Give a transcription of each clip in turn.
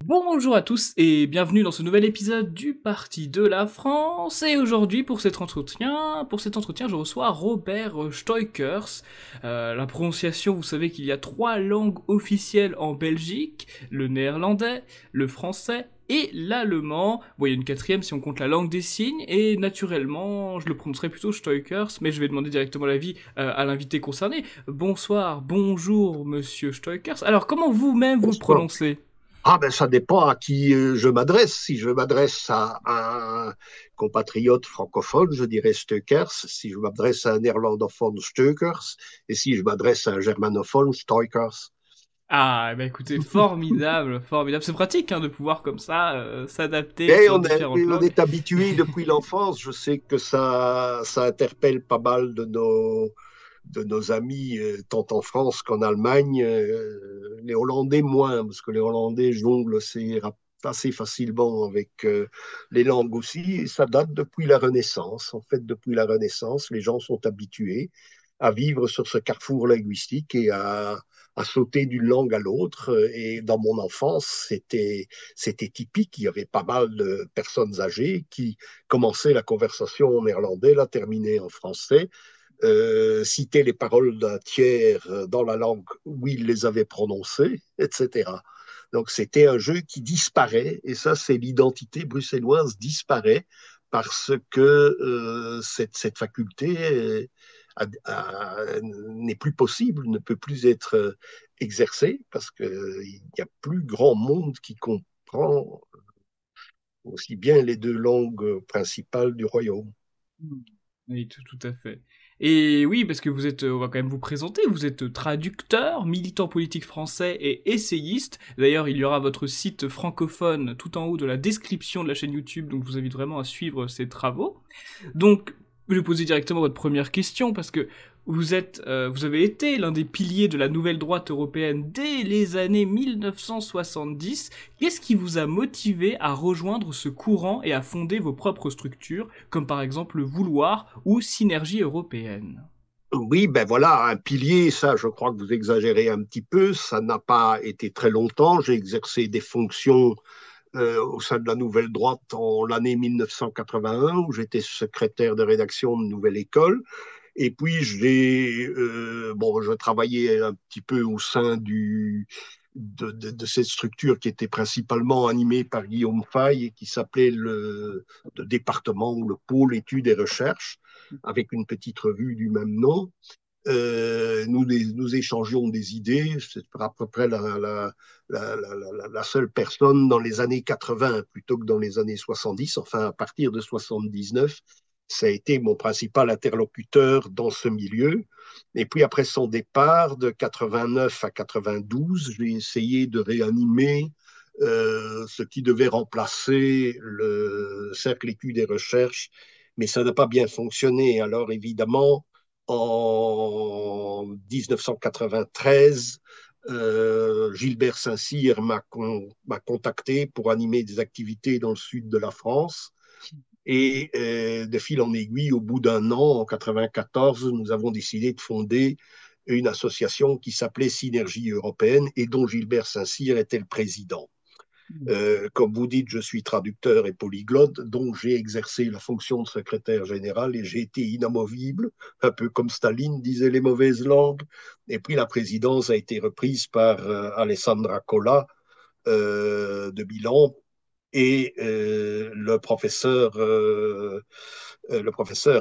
Bonjour à tous et bienvenue dans ce nouvel épisode du Parti de la France. Et aujourd'hui, pour cet entretien, je reçois Robert Stoykers. La prononciation, vous savez qu'il y a trois langues officielles en Belgique, le néerlandais, le français et l'allemand. Bon, il y a une quatrième si on compte la langue des signes, et naturellement, je le prononcerai plutôt Stoykers, mais je vais demander directement l'avis à l'invité concerné. Bonsoir, bonjour, monsieur Stoykers. Alors, comment vous-même vous le Bonsoir. prononcez? Ah ben ça dépend à qui je m'adresse. Si je m'adresse à un compatriote francophone, je dirais Steukers. Si je m'adresse à un néerlandophone, Steukers. Et si je m'adresse à un germanophone, Stoikers. Ah, bah écoutez, formidable, formidable. C'est pratique hein, de pouvoir comme ça s'adapter Et sur différentes on langues. est habitué depuis l'enfance. Je sais que ça interpelle pas mal de nos amis, tant en France qu'en Allemagne. Les Hollandais moins, parce que les Hollandais jonglent assez facilement avec les langues aussi. Et ça date depuis la Renaissance. En fait, depuis la Renaissance, les gens sont habitués à vivre sur ce carrefour linguistique et à sauter d'une langue à l'autre. Et dans mon enfance, c'était typique. Il y avait pas mal de personnes âgées qui commençaient la conversation en néerlandais, la terminaient en français, citer les paroles d'un tiers dans la langue où il les avait prononcées, etc. Donc c'était un jeu qui disparaît, et ça c'est l'identité bruxelloise disparaît parce que cette faculté n'est plus possible, ne peut plus être exercée parce qu'il n'y a plus grand monde qui comprend aussi bien les deux langues principales du royaume. Hmm. Oui, tout à fait. Et oui, parce que vous êtes, on va quand même vous présenter, vous êtes traducteur, militant politique français et essayiste. D'ailleurs, il y aura votre site francophone tout en haut de la description de la chaîne YouTube, donc je vous invite vraiment à suivre ces travaux. Donc, je vais poser directement votre première question parce que vous avez été l'un des piliers de la nouvelle droite européenne dès les années 1970. Qu'est-ce qui vous a motivé à rejoindre ce courant et à fonder vos propres structures, comme par exemple le Vouloir ou Synergie européenne? Oui, ben voilà, un pilier, ça, je crois que vous exagérez un petit peu. Ça n'a pas été très longtemps. J'ai exercé des fonctions au sein de la Nouvelle Droite en l'année 1981, où j'étais secrétaire de rédaction de Nouvelle École. Et puis, je travaillais un petit peu au sein de cette structure qui était principalement animée par Guillaume Faye et qui s'appelait le département ou le pôle études et recherches, avec une petite revue du même nom. Nous échangions des idées. C'est à peu près la seule personne dans les années 80 plutôt que dans les années 70. Enfin, à partir de 79, ça a été mon principal interlocuteur dans ce milieu. Et puis après son départ de 89 à 92, j'ai essayé de réanimer ce qui devait remplacer le cercle études et recherches, mais ça n'a pas bien fonctionné. Alors évidemment, en 1993, Gilbert Saint-Cyr m'a contacté pour animer des activités dans le sud de la France. Et de fil en aiguille, au bout d'un an, en 94, nous avons décidé de fonder une association qui s'appelait Synergie européenne et dont Gilbert Saint-Cyr était le président. Comme vous dites, je suis traducteur et polyglotte, donc j'ai exercé la fonction de secrétaire général et j'ai été inamovible, un peu comme Staline disait les mauvaises langues. Et puis la présidence a été reprise par Alessandra Colla de Milan, et le professeur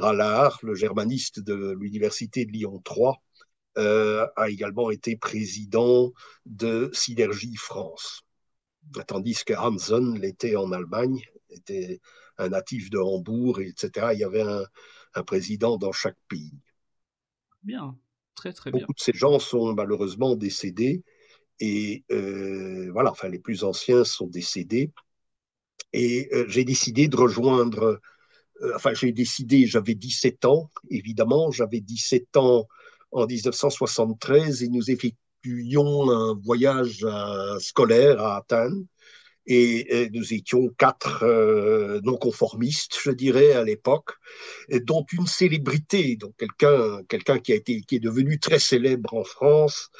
Allard, le germaniste de l'université de Lyon 3, a également été président de Synergie France, tandis que Hansen l'était en Allemagne, était un natif de Hambourg, etc. Il y avait un président dans chaque pays. Bien, très très bien. Beaucoup de ces gens sont malheureusement décédés, et voilà, enfin les plus anciens sont décédés. Et j'ai décidé de rejoindre, j'avais 17 ans, évidemment, j'avais 17 ans en 1973, et nous effectuions un voyage scolaire à Athènes. Et nous étions quatre non-conformistes, je dirais, à l'époque, et dont une célébrité, donc quelqu'un qui est devenu très célèbre en France,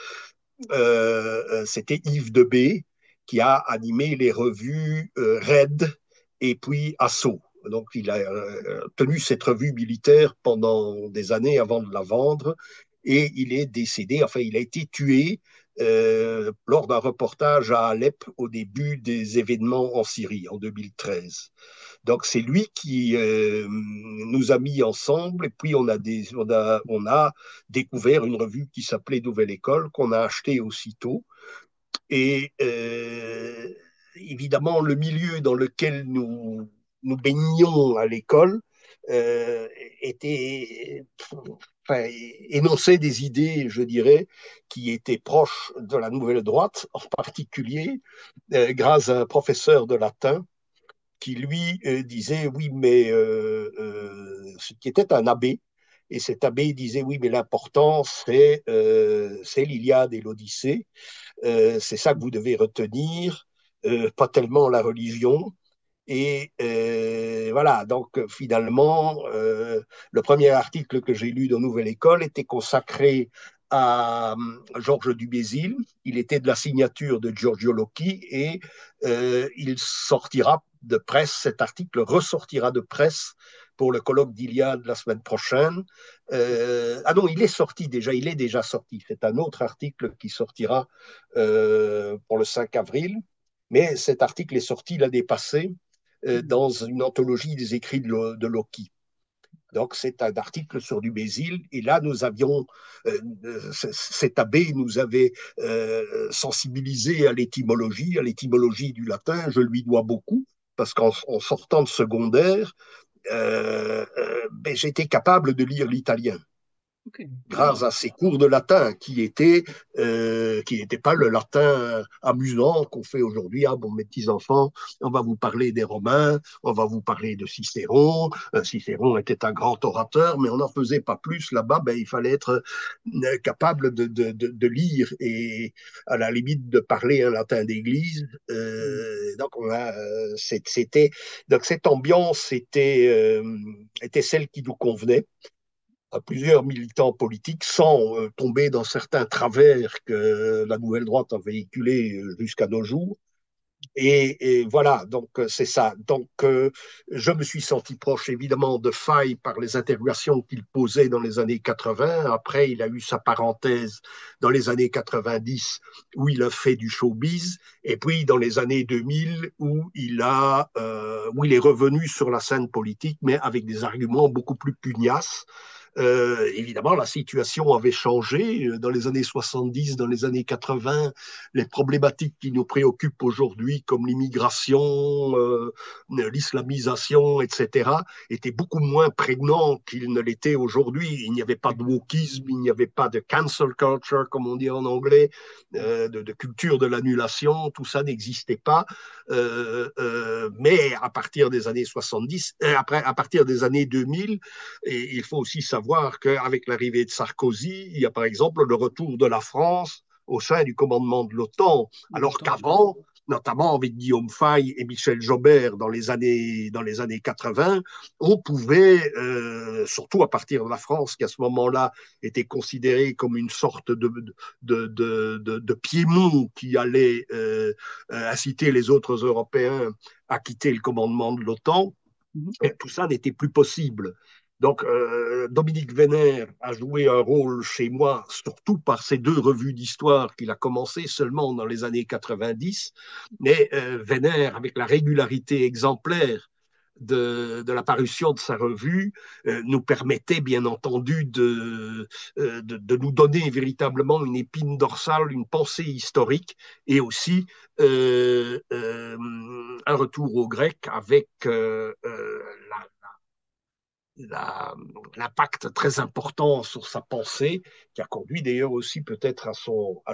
c'était Yves Debé. qui a animé les revues Red et puis Assaut. Donc, il a tenu cette revue militaire pendant des années avant de la vendre et il est décédé, enfin, il a été tué lors d'un reportage à Alep au début des événements en Syrie en 2013. Donc c'est lui qui nous a mis ensemble et puis on a découvert une revue qui s'appelait Nouvelle École qu'on a achetée aussitôt. Et évidemment, le milieu dans lequel nous baignions à l'école euh, était, enfin, énonçait des idées, je dirais, qui étaient proches de la nouvelle droite, en particulier grâce à un professeur de latin qui lui disait oui, mais ce qui était un abbé, et cet abbé disait oui, mais l'important c'est l'Iliade et l'Odyssée, c'est ça que vous devez retenir, pas tellement la religion. Et voilà, donc finalement, le premier article que j'ai lu dans Nouvelle École était consacré à Georges Dumézil. Il était de la signature de Giorgio Locchi et il sortira de presse, cet article ressortira de presse pour le colloque d'Iliade la semaine prochaine. Ah non, il est déjà sorti. C'est un autre article qui sortira pour le 5 avril. Mais cet article est sorti l'année passée dans une anthologie des écrits de Loki. Donc, c'est un article sur du Bézil. Et là, nous avions, cet abbé nous avait sensibilisé à l'étymologie du latin. Je lui dois beaucoup, parce qu'en sortant de secondaire, ben, j'étais capable de lire l'italien Ok. grâce à ces cours de latin qui n'étaient pas le latin amusant qu'on fait aujourd'hui. Ah bon, mes petits-enfants, on va vous parler des Romains, on va vous parler de Cicéron. Cicéron était un grand orateur, mais on n'en faisait pas plus. Là-bas, ben, il fallait être capable de lire et à la limite de parler un latin d'église. Donc, c'était, donc cette ambiance était celle qui nous convenait à plusieurs militants politiques sans tomber dans certains travers que la nouvelle droite a véhiculés jusqu'à nos jours. Et voilà, donc c'est ça. Donc je me suis senti proche évidemment de Faye par les interrogations qu'il posait dans les années 80. Après, il a eu sa parenthèse dans les années 90 où il a fait du showbiz. Et puis dans les années 2000 où il est revenu sur la scène politique, mais avec des arguments beaucoup plus pugnaces. Évidemment, la situation avait changé dans les années 70, dans les années 80. Les problématiques qui nous préoccupent aujourd'hui, comme l'immigration, l'islamisation, etc., étaient beaucoup moins prégnants qu'ils ne l'étaient aujourd'hui. Il n'y avait pas de wokisme, il n'y avait pas de cancel culture, comme on dit en anglais, de culture de l'annulation, tout ça n'existait pas. Mais à partir des années 70, à partir des années 2000, et il faut aussi savoir qu'avec l'arrivée de Sarkozy, il y a par exemple le retour de la France au sein du commandement de l'OTAN, alors qu'avant, notamment avec Guillaume Faye et Michel Jobert dans les années 80, on pouvait, surtout à partir de la France, qui à ce moment-là était considérée comme une sorte de piémont qui allait inciter les autres Européens à quitter le commandement de l'OTAN, tout ça n'était plus possible. Donc, Dominique Vénère a joué un rôle chez moi, surtout par ces deux revues d'histoire qu'il a commencé seulement dans les années 90. Mais Vénère, avec la régularité exemplaire de la parution de sa revue, nous permettait bien entendu de nous donner véritablement une épine dorsale, une pensée historique et aussi un retour au grec avec la, l'impact très important sur sa pensée, qui a conduit d'ailleurs aussi peut-être à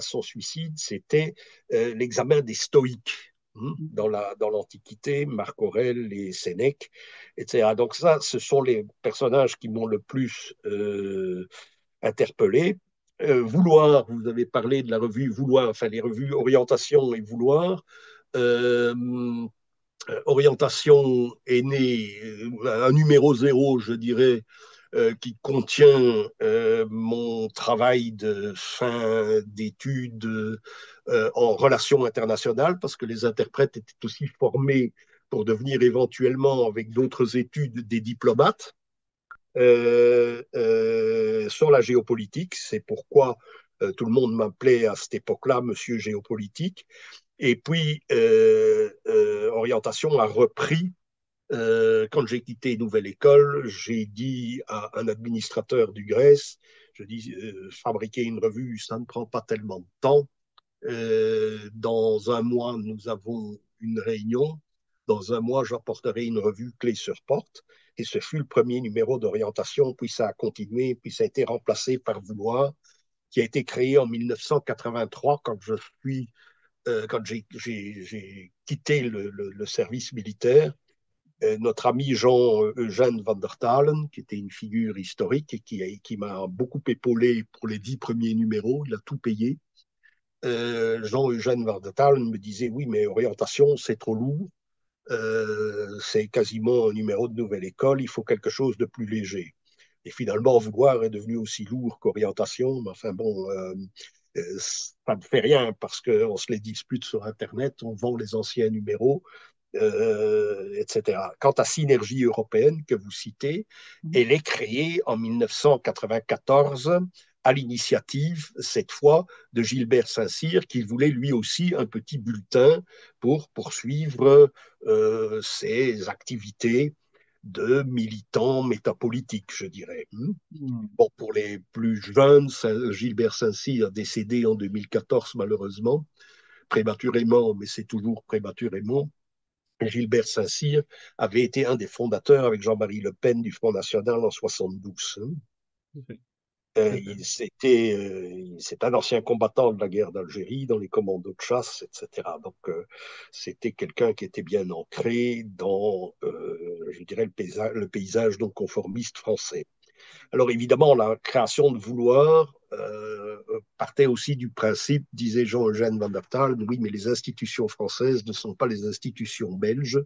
son suicide, c'était l'examen des stoïques dans l'Antiquité, Marc Aurèle et Sénèque, etc. Donc ça, ce sont les personnages qui m'ont le plus interpellé. Vouloir, vous avez parlé de la revue Vouloir, enfin les revues Orientation et Vouloir. Euh, Orientation est né un numéro zéro, je dirais, qui contient mon travail de fin d'études en relations internationales, parce que les interprètes étaient aussi formés pour devenir éventuellement, avec d'autres études, des diplomates sur la géopolitique. C'est pourquoi tout le monde m'appelait à cette époque-là Monsieur Géopolitique. Et puis, Orientation a repris. Quand j'ai quitté Nouvelle École, j'ai dit à un administrateur du Grèce, je dis, fabriquer une revue, ça ne prend pas tellement de temps. Dans un mois, nous avons une réunion. Dans un mois, j'apporterai une revue clé sur porte. Et ce fut le premier numéro d'orientation, puis ça a continué, puis ça a été remplacé par Vouloir, qui a été créé en 1983 quand j'ai quitté le service militaire. Notre ami Jean-Eugène van der Talen, qui était une figure historique et qui m'a beaucoup épaulé pour les 10 premiers numéros, il a tout payé. Jean-Eugène van der Talen me disait, oui, mais orientation, c'est trop lourd, c'est quasiment un numéro de Nouvelle École, il faut quelque chose de plus léger. Et finalement, Vouloir est devenu aussi lourd qu'orientation, mais enfin bon, ça ne fait rien parce qu'on se les dispute sur Internet, on vend les anciens numéros, etc. Quant à Synergie européenne que vous citez, elle est créée en 1994 à l'initiative, cette fois, de Gilbert Saint-Cyr, qui voulait lui aussi un petit bulletin pour poursuivre ses activités de militant métapolitique, je dirais. Bon, pour les plus jeunes, Gilbert Saint-Cyr décédé en 2014, malheureusement, prématurément, mais c'est toujours prématurément. Gilbert Saint-Cyr avait été un des fondateurs avec Jean-Marie Le Pen du Front National en 72. C'est un ancien combattant de la guerre d'Algérie, dans les commandos de chasse, etc. Donc, c'était quelqu'un qui était bien ancré dans, je dirais, le paysage non conformiste français. Alors, évidemment, la création de Vouloir partait aussi du principe, disait Jean-Eugène Van der Taal, oui, mais les institutions françaises ne sont pas les institutions belges.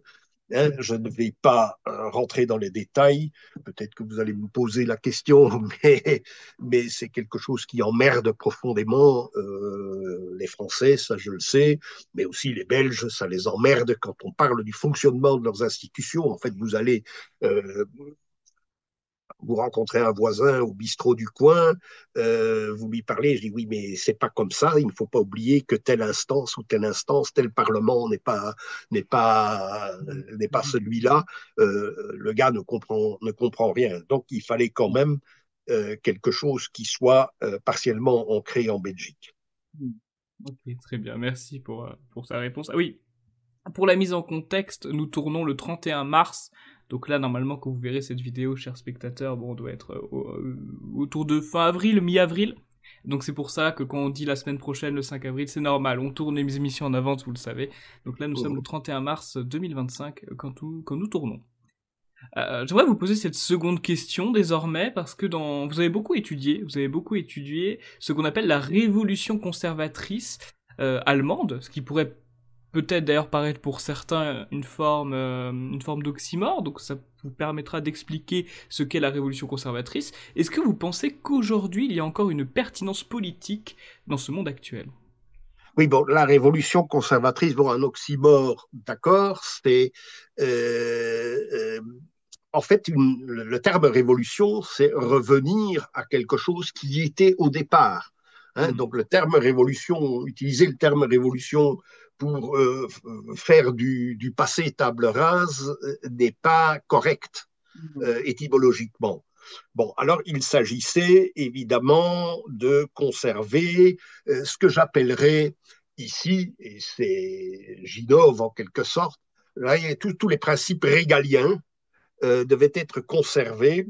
Hein, je ne vais pas rentrer dans les détails. Peut-être que vous allez me poser la question, mais c'est quelque chose qui emmerde profondément les Français, ça je le sais, mais aussi les Belges, ça les emmerde quand on parle du fonctionnement de leurs institutions. En fait, vous allez vous rencontrez un voisin au bistrot du coin, vous lui parlez, je dis oui, mais c'est pas comme ça, il ne faut pas oublier que telle instance ou telle instance, tel parlement n'est pas, n'est pas celui-là, le gars ne comprend rien. Donc il fallait quand même quelque chose qui soit partiellement ancré en Belgique. Ok, très bien, merci pour sa réponse. Ah oui, pour la mise en contexte, nous tournons le 31 mars. Donc là, normalement, quand vous verrez cette vidéo, chers spectateurs, bon, on doit être autour de fin avril, mi-avril. Donc c'est pour ça que quand on dit la semaine prochaine, le 5 avril, c'est normal. On tourne les émissions en avance, vous le savez. Donc là, nous sommes le 31 mars 2025 quand nous tournons. J'aimerais vous poser cette seconde question désormais parce que vous avez beaucoup étudié ce qu'on appelle la révolution conservatrice allemande, ce qui pourrait peut-être d'ailleurs paraître pour certains une forme d'oxymore, donc ça vous permettra d'expliquer ce qu'est la révolution conservatrice. Est-ce que vous pensez qu'aujourd'hui il y a encore une pertinence politique dans ce monde actuel? Oui, bon, la révolution conservatrice, bon, un oxymore, d'accord, c'est en fait, le terme révolution, c'est revenir à quelque chose qui était au départ. Hein, donc, le terme révolution, utiliser le terme révolution pour faire du passé table rase n'est pas correct étymologiquement. Bon, alors il s'agissait évidemment de conserver ce que j'appellerais ici, et j'innove en quelque sorte, là, tous les principes régaliens devaient être conservés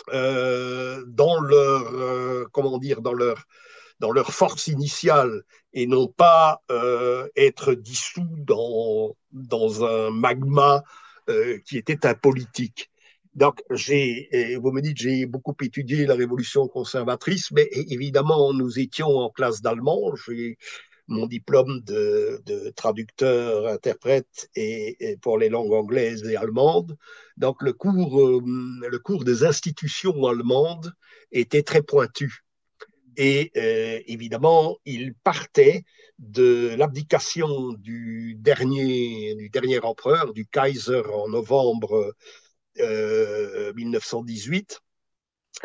dans leur, comment dire, dans leur force initiale et non pas être dissous dans un magma qui était apolitique. Donc, vous me dites, j'ai beaucoup étudié la révolution conservatrice, mais évidemment, nous étions en classe d'allemand. mon diplôme de traducteur, interprète et pour les langues anglaises et allemandes. Donc le cours des institutions allemandes était très pointu. Et évidemment, il partait de l'abdication du dernier empereur, du Kaiser, en novembre 1918,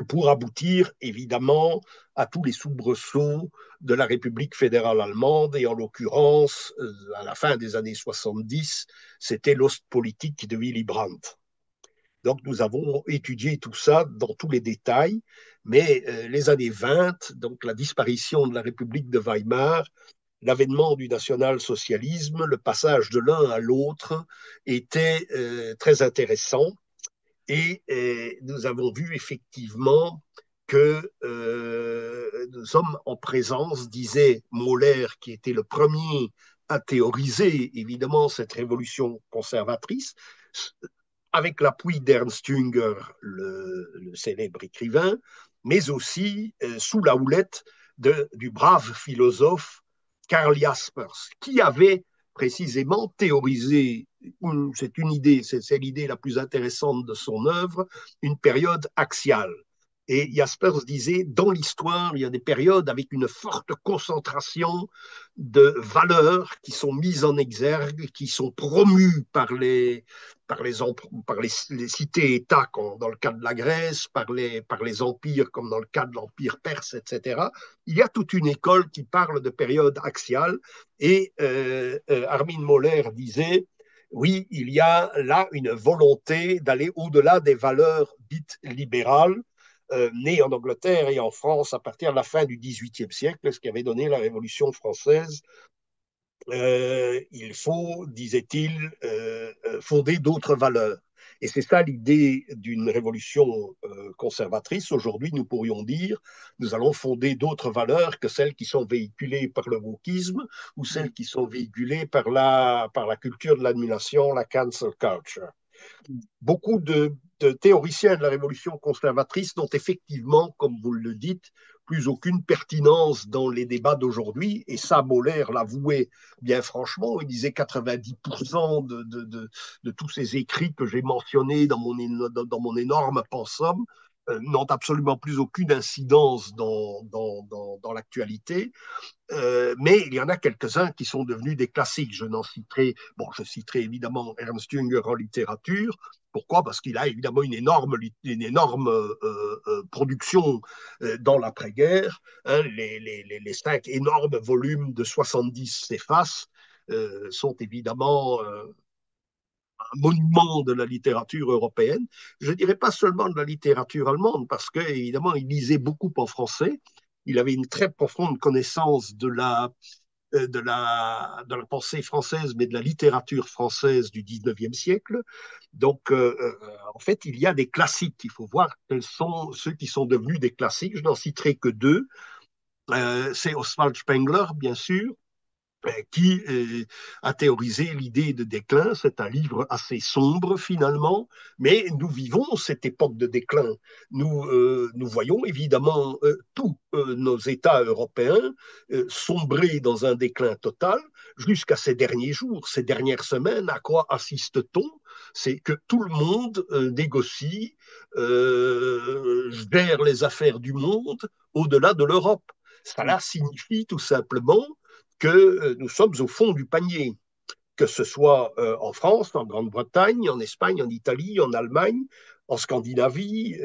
pour aboutir évidemment à tous les soubresauts de la République fédérale allemande. Et en l'occurrence, à la fin des années 70, c'était l'Ostpolitik de Willy Brandt. Donc nous avons étudié tout ça dans tous les détails, mais les années 20, donc la disparition de la République de Weimar, l'avènement du national-socialisme, le passage de l'un à l'autre était très intéressant. Et nous avons vu effectivement que nous sommes en présence, disait Moller, qui était le premier à théoriser évidemment cette révolution conservatrice, avec l'appui d'Ernst Jünger, le célèbre écrivain, mais aussi sous la houlette du brave philosophe Karl Jaspers, qui avait précisément théorisé, c'est une idée, c'est l'idée la plus intéressante de son œuvre, une période axiale. Et Jaspers disait, dans l'histoire, il y a des périodes avec une forte concentration de valeurs qui sont mises en exergue, qui sont promues par les cités-États, comme dans le cas de la Grèce, par les empires, comme dans le cas de l'Empire perse, etc. Il y a toute une école qui parle de période axiale, et Armin Moller disait, oui, il y a là une volonté d'aller au-delà des valeurs dites libérales, nées en Angleterre et en France à partir de la fin du XVIIIe siècle, ce qui avait donné la Révolution française. Il faut, disait-il, fonder d'autres valeurs. Et c'est ça l'idée d'une révolution conservatrice. Aujourd'hui, nous pourrions dire, nous allons fonder d'autres valeurs que celles qui sont véhiculées par le wokisme ou celles qui sont véhiculées par la culture de l'annulation, la cancel culture. Beaucoup de théoriciens de la révolution conservatrice n'ont effectivement, comme vous le dites, plus aucune pertinence dans les débats d'aujourd'hui. Et ça, Moller l'avouait bien franchement. Il disait 90% de tous ces écrits que j'ai mentionnés dans mon énorme pensum n'ont absolument plus aucune incidence dans l'actualité. Mais il y en a quelques-uns qui sont devenus des classiques. Je citerai évidemment Ernst Jünger en littérature. Pourquoi? Parce qu'il a évidemment une énorme production dans l'après-guerre. Hein, les 5 énormes volumes de 70 Céphas sont évidemment un monument de la littérature européenne. Je ne dirais pas seulement de la littérature allemande, parce qu'évidemment, il lisait beaucoup en français. Il avait une très profonde connaissance de la pensée française, mais de la littérature française du 19e siècle. Donc, en fait, il y a des classiques. Il faut voir quels sont ceux qui sont devenus des classiques. Je n'en citerai que deux. C'est Oswald Spengler, bien sûr, qui a théorisé l'idée de déclin. C'est un livre assez sombre finalement, mais nous vivons cette époque de déclin. Nous voyons évidemment tous nos États européens sombrer dans un déclin total jusqu'à ces derniers jours, ces dernières semaines. À quoi assiste-t-on? C'est que tout le monde négocie, gère les affaires du monde au-delà de l'Europe. Cela signifie tout simplement que nous sommes au fond du panier, que ce soit en France, en Grande-Bretagne, en Espagne, en Italie, en Allemagne, en Scandinavie.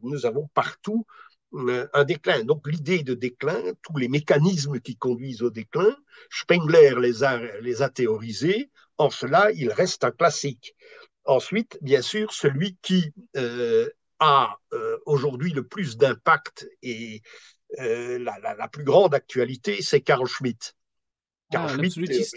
Nous avons partout un déclin. Donc l'idée de déclin, tous les mécanismes qui conduisent au déclin, Spengler les a théorisés. En cela, il reste un classique. Ensuite, bien sûr, celui qui a aujourd'hui le plus d'impact et la plus grande actualité, c'est Carl Schmitt. Carl Ah, Schmitt l'absolutiste.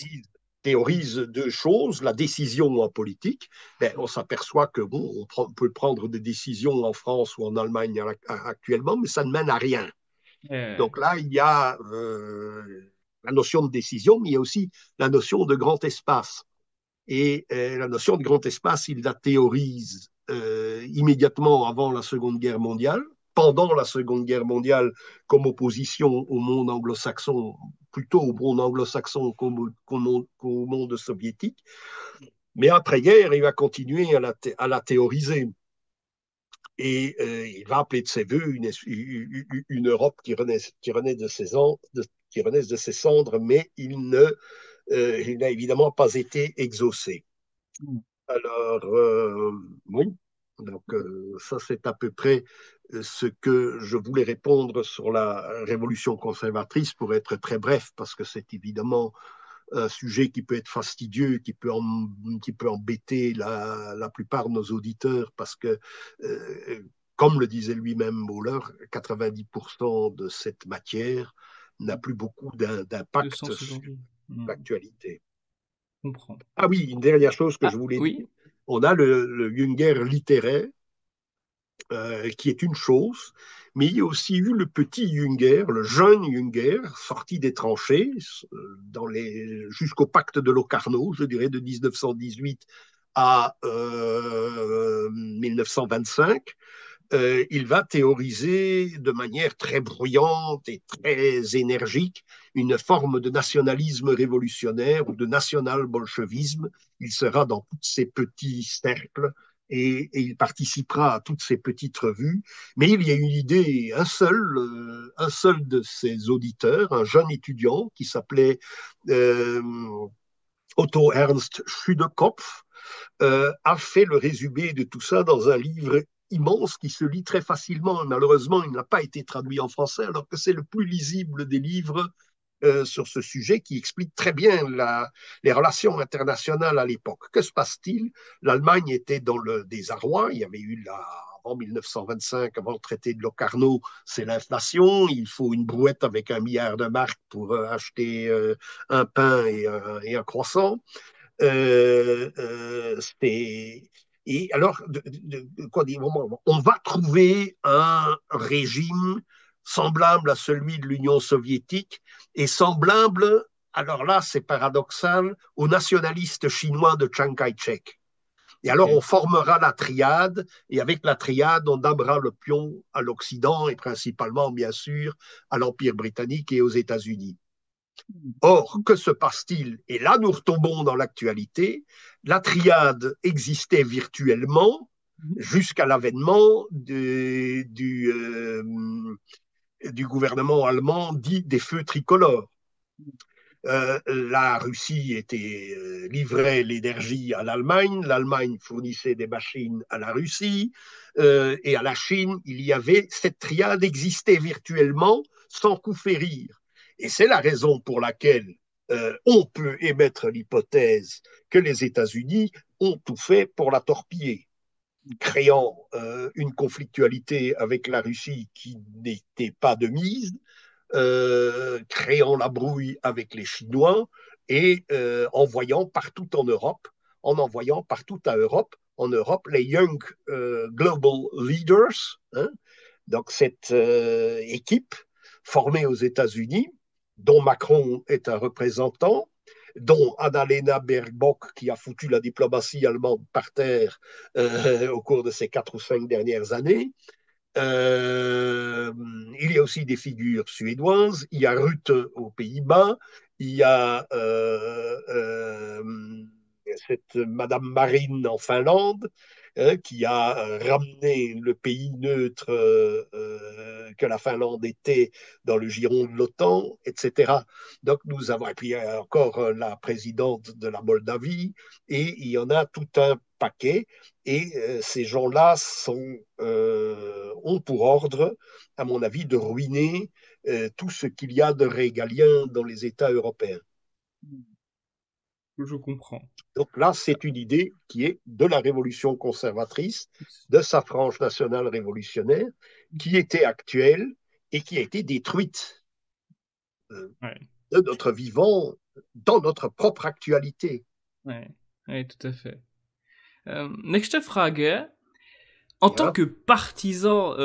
théorise deux choses, la décision en politique. On s'aperçoit que bon, on peut prendre des décisions en France ou en Allemagne actuellement, mais ça ne mène à rien. Euh, Donc là, il y a la notion de décision, mais il y a aussi la notion de grand espace. Et la notion de grand espace, il la théorise immédiatement avant la Seconde Guerre mondiale, pendant la Seconde Guerre mondiale, comme opposition au monde anglo-saxon plutôt au monde anglo-saxon qu'au monde soviétique. Mais après-guerre, il va continuer à la théoriser. Et il va appeler de ses voeux une Europe qui renaisse de ses cendres, mais il n'a évidemment pas été exaucé. Alors, oui, donc ça c'est à peu près ce que je voulais répondre sur la révolution conservatrice pour être très bref, parce que c'est évidemment un sujet qui peut être fastidieux, qui peut embêter la plupart de nos auditeurs, parce que, comme le disait lui-même Bowler, 90% de cette matière n'a plus beaucoup De d'impact sens sur aujourd'hui. l'actualité. Je comprends. Ah oui, une dernière chose que je Ah, voulais dire. oui. On a le Junger littéraire, qui est une chose, mais il y a aussi eu le petit Junger, le jeune Junger, sorti des tranchées jusqu'au pacte de Locarno, je dirais de 1918 à 1925. Il va théoriser de manière très bruyante et très énergique une forme de nationalisme révolutionnaire ou de national-bolchevisme. Il sera dans tous ces petits cercles et il participera à toutes ces petites revues. Mais il y a une idée, un seul de ses auditeurs, un jeune étudiant qui s'appelait euh, Otto Ernst Schüdekopf, a fait le résumé de tout ça dans un livre immense qui se lit très facilement. Malheureusement, il n'a pas été traduit en français, alors que c'est le plus lisible des livres sur ce sujet qui explique très bien les relations internationales à l'époque. Que se passe-t-il? L'Allemagne était dans le désarroi. Il y avait eu en 1925, avant le traité de Locarno, c'est l'inflation. Il faut une brouette avec 1 milliard de marques pour acheter un pain et un croissant. Et alors, on va trouver un régime semblable à celui de l'Union soviétique et semblable, alors là, c'est paradoxal, au nationaliste chinois de Chiang Kai-shek. Et alors, Okay. on formera la triade, et avec la triade, on donnera le pion à l'Occident et principalement, bien sûr, à l'Empire britannique et aux États-Unis. Or, que se passe-t-il? Et là, nous retombons dans l'actualité. La triade existait virtuellement jusqu'à l'avènement du gouvernement allemand dit des feux tricolores. La Russie livrait l'énergie à l'Allemagne, l'Allemagne fournissait des machines à la Russie, et à la Chine, cette triade existait virtuellement sans coup férir. Et c'est la raison pour laquelle on peut émettre l'hypothèse que les États-Unis ont tout fait pour la torpiller, créant une conflictualité avec la Russie qui n'était pas de mise, créant la brouille avec les Chinois et envoyant partout en Europe les Young Global Leaders, hein, donc cette équipe formée aux États-Unis, dont Macron est un représentant, dont Annalena Baerbock, qui a foutu la diplomatie allemande par terre au cours de ces 4 ou 5 dernières années. Il y a aussi des figures suédoises. Il y a Rutte aux Pays-Bas. Il y a cette Madame Marine en Finlande, qui a ramené le pays neutre que la Finlande était dans le giron de l'OTAN, etc. Donc nous avons, et puis il y a encore la présidente de la Moldavie, et il y en a tout un paquet. Et ces gens-là ont pour ordre, à mon avis, de ruiner tout ce qu'il y a de régalien dans les États européens. Je comprends. Donc là, c'est une idée qui est de la révolution conservatrice, de sa frange nationale révolutionnaire, qui était actuelle et qui a été détruite Ouais. de notre vivant dans notre propre actualité. Ouais. Ouais, tout à fait. Nächste Frage. En tant Ja. que partisan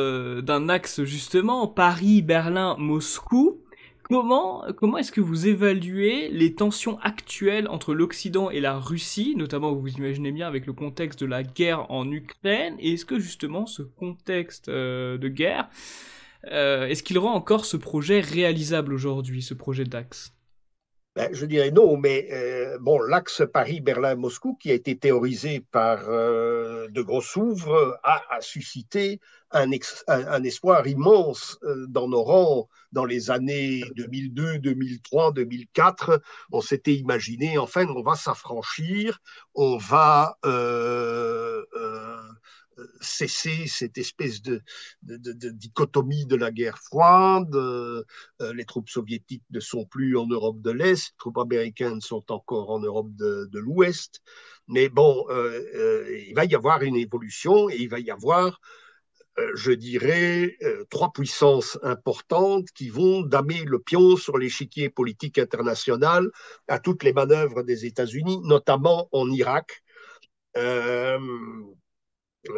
d'un axe justement Paris, Berlin, Moscou, comment est-ce que vous évaluez les tensions actuelles entre l'Occident et la Russie, notamment vous imaginez bien avec le contexte de la guerre en Ukraine, et est-ce que justement ce contexte de guerre, est-ce qu'il rend encore ce projet réalisable aujourd'hui, ce projet d'axe? Ben, je dirais non, mais bon, l'axe Paris-Berlin-Moscou, qui a été théorisé par de Grossouvre, a suscité un espoir immense dans nos rangs dans les années 2002, 2003, 2004. On s'était imaginé, enfin, on va s'affranchir, on va cesser cette espèce de dichotomie de la guerre froide. Les troupes soviétiques ne sont plus en Europe de l'Est, les troupes américaines sont encore en Europe de l'Ouest. Mais bon, il va y avoir une évolution et il va y avoir, je dirais, trois puissances importantes qui vont damer le pion sur l'échiquier politique international à toutes les manœuvres des États-Unis, notamment en Irak. Euh,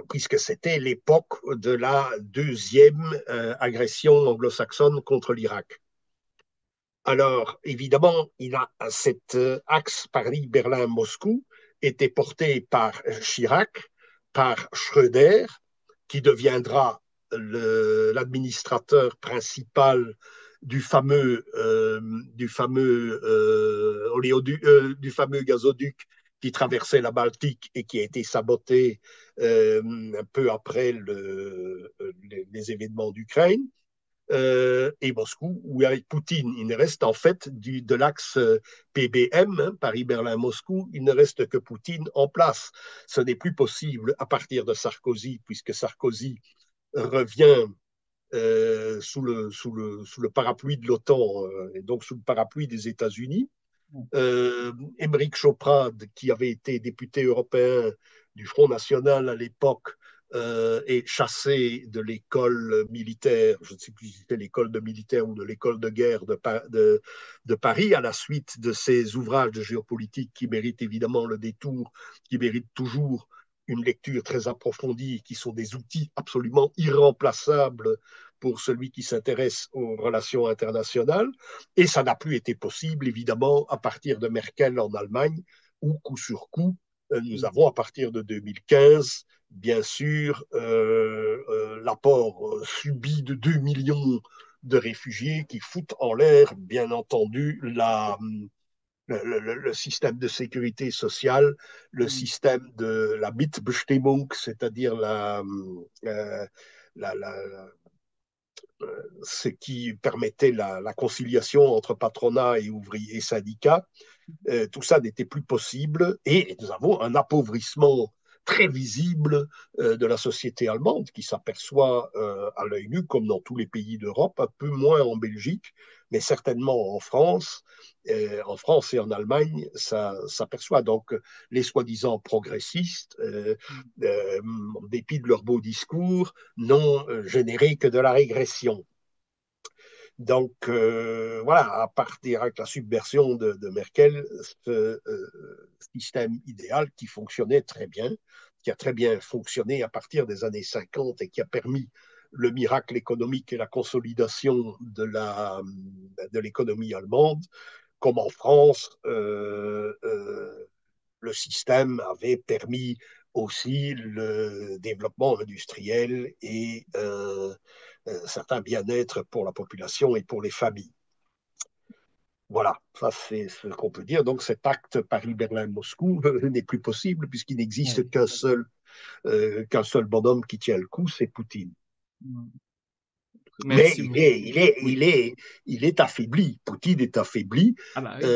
Puisque c'était l'époque de la deuxième agression anglo-saxonne contre l'Irak. Alors, évidemment, il a cet axe Paris-Berlin-Moscou était porté par Chirac, par Schröder, qui deviendra l'administrateur principal du fameux gazoduc qui traversait la Baltique et qui a été saboté un peu après les événements d'Ukraine. Et Moscou, où avec Poutine, il ne reste en fait de l'axe PBM, hein, Paris-Berlin-Moscou, il ne reste que Poutine en place. Ce n'est plus possible à partir de Sarkozy, puisque Sarkozy revient sous le parapluie de l'OTAN, et donc sous le parapluie des États-Unis. Émeric Chauprade, qui avait été député européen du Front National à l'époque, est chassé de l'école militaire, je ne sais plus si c'était l'école de militaire ou de l'école de guerre de Paris, à la suite de ces ouvrages de géopolitique qui méritent évidemment le détour, qui méritent toujours une lecture très approfondie, qui sont des outils absolument irremplaçables pour celui qui s'intéresse aux relations internationales. Et ça n'a plus été possible, évidemment, à partir de Merkel en Allemagne, où, coup sur coup, nous avons, à partir de 2015, bien sûr, l'apport subi de 2 millions de réfugiés qui foutent en l'air, bien entendu, le système de sécurité sociale, le système de la Mitbestimmung, c'est-à-dire euh, la, la, ce qui permettait la conciliation entre patronat et ouvriers et syndicats. Tout ça n'était plus possible et nous avons un appauvrissement très visible de la société allemande qui s'aperçoit à l'œil nu, comme dans tous les pays d'Europe, un peu moins en Belgique, mais certainement en France et en Allemagne, ça s'aperçoit. Donc les soi-disant progressistes, en dépit de leurs beaux discours, n'ont généré que de la régression. Donc, voilà, à partir avec la subversion de Merkel, ce système idéal qui fonctionnait très bien, qui a très bien fonctionné à partir des années 50 et qui a permis le miracle économique et la consolidation de l'économie allemande, comme en France, le système avait permis aussi le développement industriel et certain bien-être pour la population et pour les familles. Voilà, ça c'est ce qu'on peut dire. Donc cet acte Paris-Berlin-Moscou n'est plus possible puisqu'il n'existe qu'un seul bonhomme qui tient le coup, c'est Poutine. Mais Merci beaucoup. Oui. il est affaibli. Poutine est affaibli. Ah bah oui.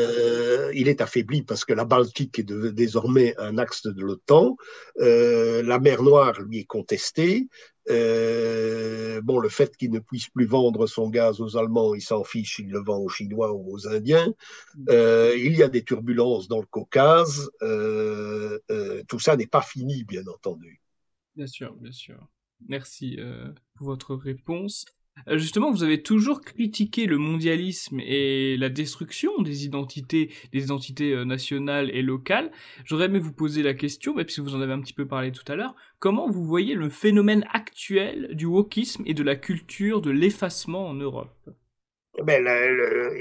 Il est affaibli parce que la Baltique est désormais un axe de l'OTAN. La mer Noire lui est contestée. Bon, le fait qu'il ne puisse plus vendre son gaz aux Allemands, il s'en fiche, il le vend aux Chinois ou aux Indiens. Il y a des turbulences dans le Caucase. Tout ça n'est pas fini, bien entendu. Bien sûr, bien sûr. Merci pour votre réponse. Justement, vous avez toujours critiqué le mondialisme et la destruction des identités nationales et locales. J'aurais aimé vous poser la question, même si vous en avez un petit peu parlé tout à l'heure, comment vous voyez le phénomène actuel du wokisme et de la culture de l'effacement en Europe? Ben,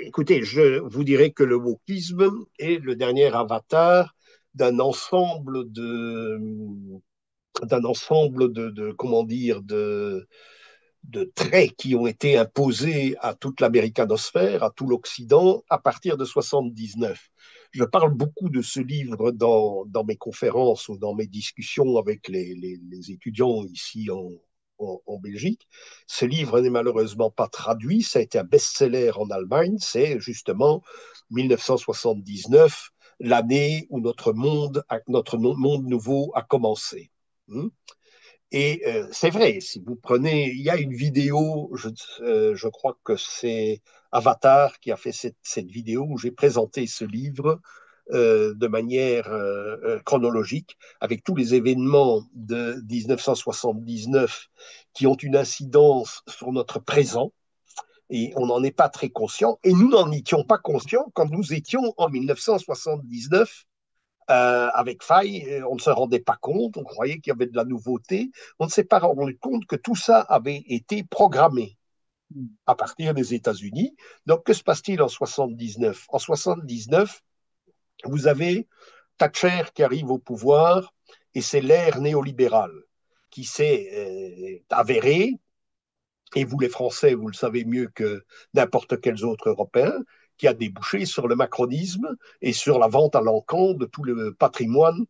écoutez, je vous dirais que le wokisme est le dernier avatar d'un ensemble de, comment dire, de traits qui ont été imposés à toute l'américanosphère, à tout l'Occident, à partir de 79. Je parle beaucoup de ce livre dans mes conférences ou dans mes discussions avec les étudiants ici en Belgique. Ce livre n'est malheureusement pas traduit, ça a été un best-seller en Allemagne, c'est justement 1979, l'année où notre monde nouveau a commencé. Et c'est vrai, si vous prenez, il y a une vidéo, je crois que c'est Avatar qui a fait cette vidéo où j'ai présenté ce livre de manière chronologique, avec tous les événements de 1979 qui ont une incidence sur notre présent, et on n'en est pas très conscient, et nous n'en étions pas conscients quand nous étions en 1979 avec Faye, on ne se rendait pas compte, on croyait qu'il y avait de la nouveauté, on ne s'est pas rendu compte que tout ça avait été programmé à partir des États-Unis. Donc, que se passe-t-il en 79? En 79, vous avez Thatcher qui arrive au pouvoir et c'est l'ère néolibérale qui s'est avérée. Et vous, les Français, vous le savez mieux que n'importe quels autres Européens, qui a débouché sur le macronisme et sur la vente à l'encan de tout le patrimoine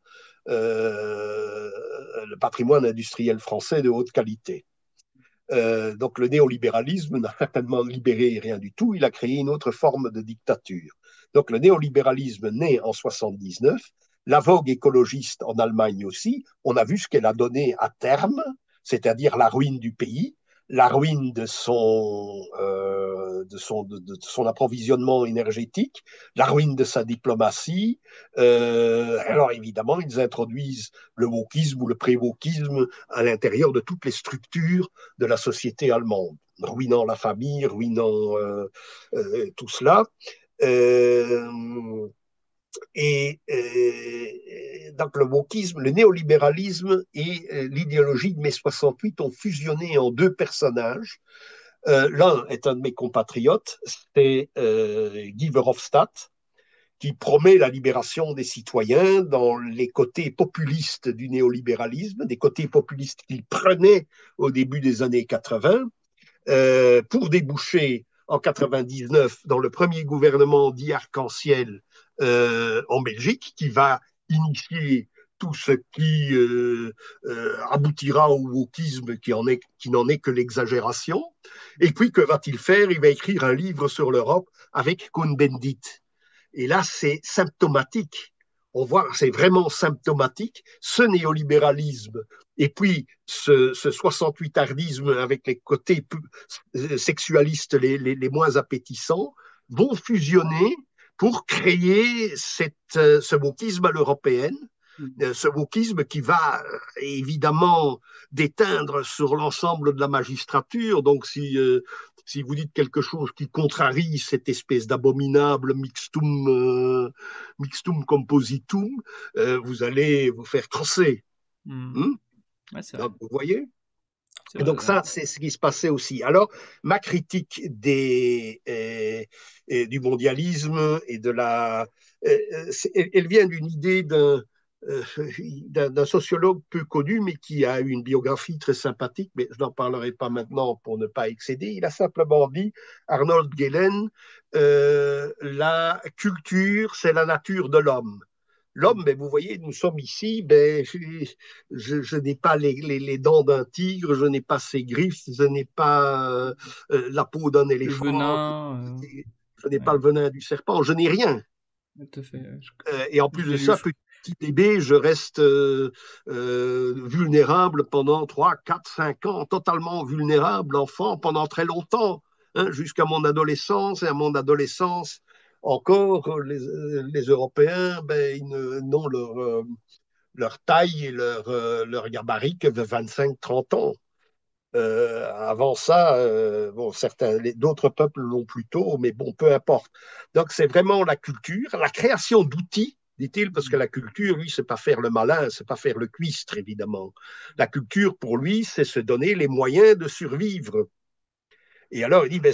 industriel français de haute qualité. Donc le néolibéralisme n'a certainement libéré rien du tout, il a créé une autre forme de dictature. Donc le néolibéralisme naît en 79, la vogue écologiste en Allemagne aussi, on a vu ce qu'elle a donné à terme, c'est-à-dire la ruine du pays, la ruine de son approvisionnement énergétique, la ruine de sa diplomatie. Alors évidemment, ils introduisent le wokisme ou le pré-wokisme à l'intérieur de toutes les structures de la société allemande, ruinant la famille, ruinant tout cela. Euh, donc le wokisme, le néolibéralisme et l'idéologie de mai 68 ont fusionné en deux personnages. L'un est un de mes compatriotes, c'est Guy Verhofstadt, qui promet la libération des citoyens dans les côtés populistes du néolibéralisme, des côtés populistes qu'il prenait au début des années 80, pour déboucher en 99 dans le premier gouvernement dit arc-en-ciel en Belgique, qui va initier tout ce qui aboutira au wokisme qui n'en est que l'exagération. Et puis, que va-t-il faire? Il va écrire un livre sur l'Europe avec Cohn-Bendit. Et là, c'est symptomatique. On voit, c'est vraiment symptomatique, ce néolibéralisme et puis ce 68ardisme avec les côtés sexualistes les moins appétissants vont fusionner pour créer ce wokisme à l'européenne, ce wokisme qui va évidemment déteindre sur l'ensemble de la magistrature. Donc si vous dites quelque chose qui contrarie cette espèce d'abominable mixtum compositum, vous allez vous faire crosser. Ouais, c'est vrai. Donc, vous voyez? C'est Et vrai, donc ça, c'est ce qui se passait aussi. Alors, ma critique du mondialisme et de la... elle vient d'une idée d'un sociologue peu connu, mais qui a eu une biographie très sympathique, mais je n'en parlerai pas maintenant pour ne pas excéder. Il a simplement dit, Arnold Gehlen, la culture, c'est la nature de l'homme. L'homme, ben, vous voyez, nous sommes ici, ben, je n'ai pas les dents d'un tigre, je n'ai pas ses griffes, je n'ai pas la peau d'un Le éléphant, venin, je n'ai ouais, pas le venin du serpent, je n'ai rien. tout à fait. Et en Je plus de l'ai lu. ça, petit bébé, je reste vulnérable pendant 3, 4, 5 ans, totalement vulnérable, enfant, pendant très longtemps, hein, jusqu'à mon adolescence. Et à mon adolescence, encore, les Européens, ben, ils n'ont leur taille et leur gabarit que de 25-30 ans. Avant ça, bon, d'autres peuples l'ont plus tôt, mais bon, peu importe. Donc, c'est vraiment la culture, la création d'outils, dit-il, parce que la culture, lui, c'est pas faire le malin, c'est pas faire le cuistre, évidemment. La culture, pour lui, c'est se donner les moyens de survivre. Et alors, il dit, ben,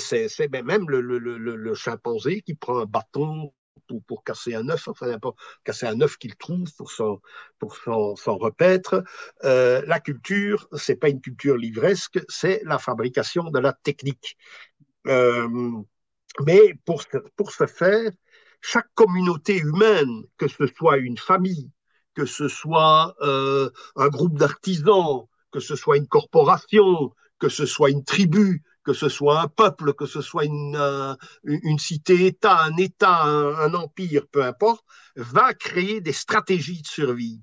même le chimpanzé qui prend un bâton pour casser un œuf, enfin, pour casser un œuf qu'il trouve pour s'en repaître. La culture, c'est pas une culture livresque, c'est la fabrication de la technique. Euh, mais pour ce faire, chaque communauté humaine, que ce soit une famille, que ce soit un groupe d'artisans, que ce soit une corporation, que ce soit une tribu, que ce soit un peuple, que ce soit une cité-État, un État, un empire, peu importe, va créer des stratégies de survie.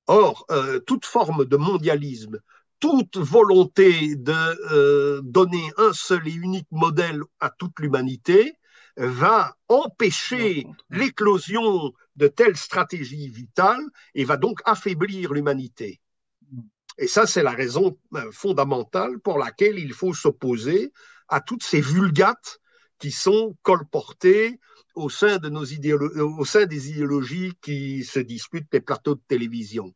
Or, toute forme de mondialisme, toute volonté de donner un seul et unique modèle à toute l'humanité va empêcher l'éclosion de telles stratégies vitales et va donc affaiblir l'humanité. Et ça, c'est la raison fondamentale pour laquelle il faut s'opposer à toutes ces vulgates qui sont colportées au sein des idéologies qui se disputent les plateaux de télévision.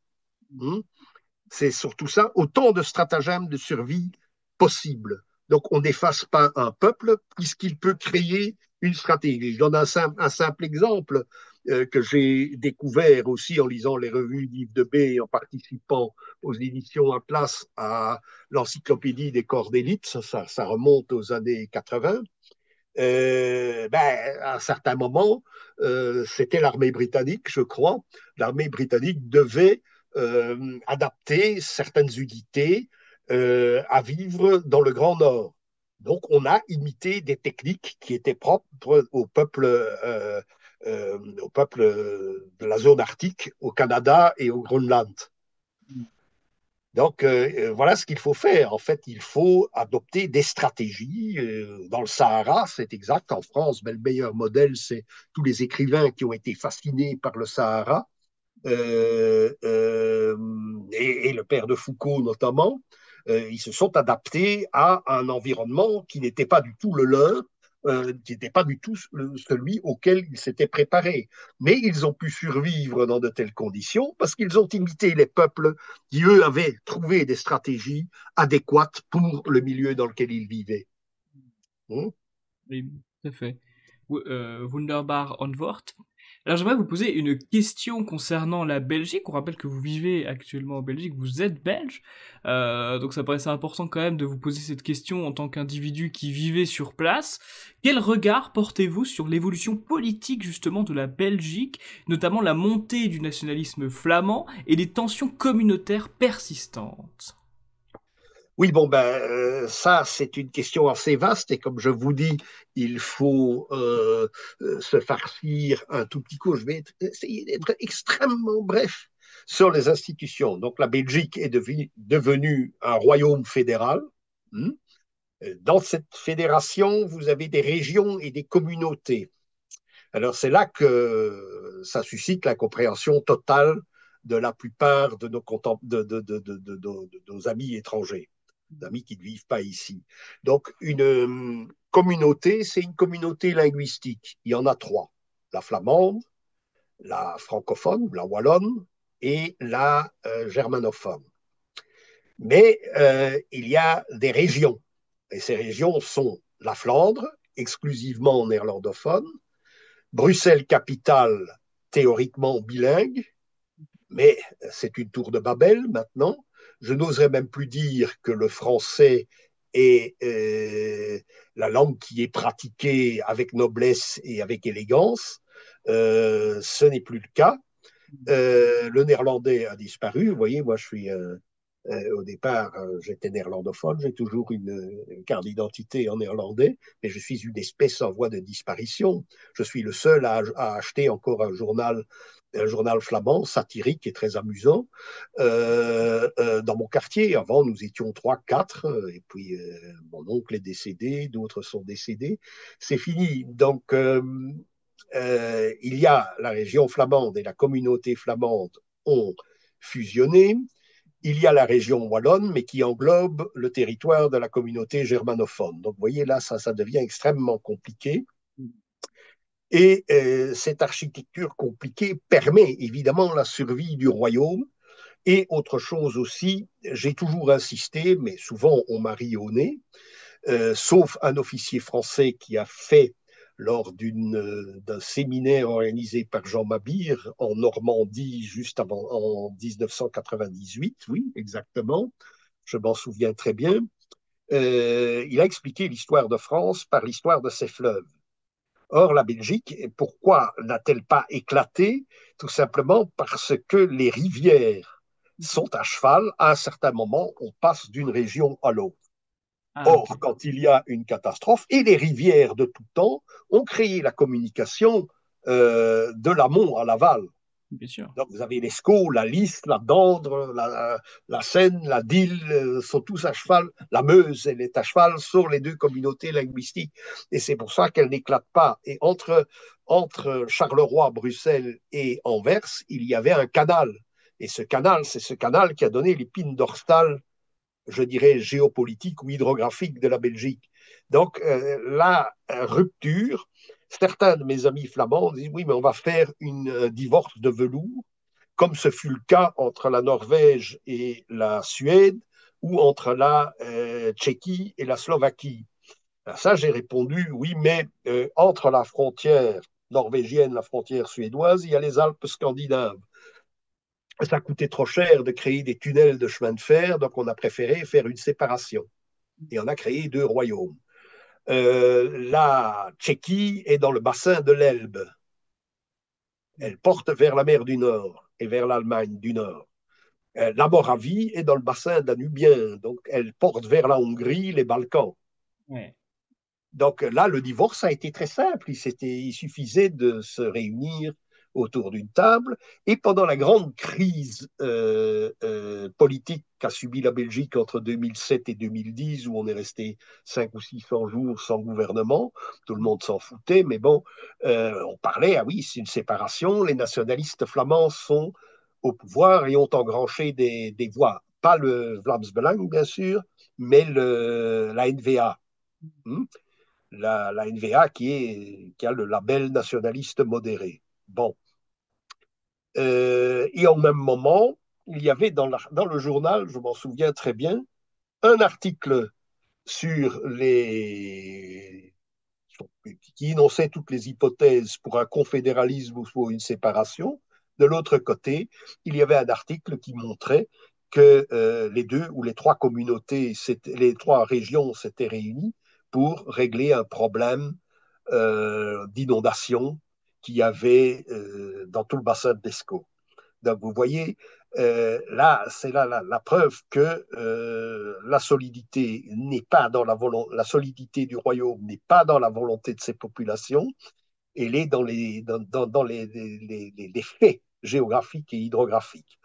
C'est surtout ça, autant de stratagèmes de survie possibles. Donc, on n'efface pas un peuple puisqu'il peut créer une stratégie. Je donne un simple exemple que j'ai découvert aussi en lisant les revues d'Yves Debay et en participant aux éditions Atlas à l'encyclopédie des corps d'élite. Ça remonte aux années 80. À un certain moment, c'était l'armée britannique, je crois. L'armée britannique devait adapter certaines unités à vivre dans le Grand Nord. Donc, on a imité des techniques qui étaient propres au peuple de la zone arctique, au Canada et au Groenland. Donc, voilà ce qu'il faut faire. En fait, il faut adopter des stratégies. Dans le Sahara, c'est exact. En France, le meilleur modèle, c'est tous les écrivains qui ont été fascinés par le Sahara, et le père de Foucault notamment. Ils se sont adaptés à un environnement qui n'était pas du tout le leur, qui n'était pas du tout celui auquel ils s'étaient préparés. Mais ils ont pu survivre dans de telles conditions parce qu'ils ont imité les peuples qui, eux, avaient trouvé des stratégies adéquates pour le milieu dans lequel ils vivaient. Oui, tout à fait. Wunderbar Antwort. Alors j'aimerais vous poser une question concernant la Belgique. On rappelle que vous vivez actuellement en Belgique, vous êtes belge. Donc ça paraissait important quand même de vous poser cette question en tant qu'individu qui vivait sur place. Quel regard portez-vous sur l'évolution politique justement de la Belgique, notamment la montée du nationalisme flamand et les tensions communautaires persistantes? Oui, bon, ça, c'est une question assez vaste et comme je vous dis, il faut se farcir un tout petit coup. Je vais essayer d'être extrêmement bref sur les institutions. Donc, la Belgique est devenue un royaume fédéral. Dans cette fédération, vous avez des régions et des communautés. Alors, c'est là que ça suscite l'incompréhension totale de la plupart de nos amis étrangers, d'amis qui ne vivent pas ici. Donc, une communauté, c'est une communauté linguistique. Il y en a trois. La flamande, la francophone, la wallonne et la germanophone. Mais il y a des régions. Et ces régions sont la Flandre, exclusivement néerlandophone, Bruxelles capitale, théoriquement bilingue, mais c'est une tour de Babel maintenant. Je n'oserais même plus dire que le français est la langue qui est pratiquée avec noblesse et avec élégance. Ce n'est plus le cas. Le néerlandais a disparu. Vous voyez, moi, je suis au départ, j'étais néerlandophone, j'ai toujours une carte d'identité en néerlandais, mais je suis une espèce en voie de disparition. Je suis le seul à acheter encore un journal flamand, satirique et très amusant, dans mon quartier. Avant, nous étions 3, 4, et puis mon oncle est décédé, d'autres sont décédés. C'est fini. Donc, il y a la région flamande et la communauté flamande ont fusionné. Il y a la région wallonne, mais qui englobe le territoire de la communauté germanophone. Donc, vous voyez, là, ça devient extrêmement compliqué. Et cette architecture compliquée permet évidemment la survie du royaume. Et autre chose aussi, j'ai toujours insisté, mais souvent on m'a ri au nez, sauf un officier français qui a fait lors d'un séminaire organisé par Jean Mabir en Normandie juste avant, en 1998, oui, exactement, je m'en souviens très bien. Il a expliqué l'histoire de France par l'histoire de ses fleuves. Or, la Belgique, pourquoi n'a-t-elle pas éclaté? Tout simplement parce que les rivières sont à cheval. À un certain moment, on passe d'une région à l'autre. Ah, ok. Or, quand il y a une catastrophe, et les rivières de tout temps ont créé la communication de l'amont à l'aval. Bien sûr. Donc, vous avez l'Escaut, la Lys, la Dandre, la Seine, la Dyle, sont tous à cheval. La Meuse, elle est à cheval sur les deux communautés linguistiques. Et c'est pour ça qu'elle n'éclate pas. Et entre Charleroi, Bruxelles et Anvers, il y avait un canal. Et ce canal, c'est ce canal qui a donné l'épine dorsale, je dirais, géopolitique ou hydrographique de la Belgique. Donc, la rupture, certains de mes amis flamands disent oui, mais on va faire un divorce de velours, comme ce fut le cas entre la Norvège et la Suède, ou entre la Tchéquie et la Slovaquie. À ça, j'ai répondu oui, mais entre la frontière norvégienne et la frontière suédoise, il y a les Alpes scandinaves. Ça coûtait trop cher de créer des tunnels de chemin de fer, donc on a préféré faire une séparation. Et on a créé deux royaumes. La Tchéquie est dans le bassin de l'Elbe. Elle porte vers la mer du Nord et vers l'Allemagne du Nord. La Moravie est dans le bassin danubien, donc elle porte vers la Hongrie, les Balkans. Ouais. Donc là, le divorce a été très simple. Il suffisait de se réunir autour d'une table. Et pendant la grande crise politique qu'a subie la Belgique entre 2007 et 2010, où on est resté 500 ou 600 jours sans gouvernement, tout le monde s'en foutait, mais bon, on parlait, ah oui, c'est une séparation, les nationalistes flamands sont au pouvoir et ont engranché des voix. Pas le Vlaams Belang, bien sûr, mais la NVA. La NVA qui a le label nationaliste modéré. Bon. Et en même moment, il y avait dans le journal, je m'en souviens très bien, un article sur qui énonçait toutes les hypothèses pour un confédéralisme ou pour une séparation. De l'autre côté, il y avait un article qui montrait que les deux ou les trois communautés, les trois régions s'étaient réunies pour régler un problème d'inondation qu'il y avait dans tout le bassin d'Escaut. Donc, vous voyez, là, c'est là la preuve que la solidité n'est pas dans la solidité du royaume n'est pas dans la volonté de ses populations, elle est dans les faits géographiques et hydrographiques.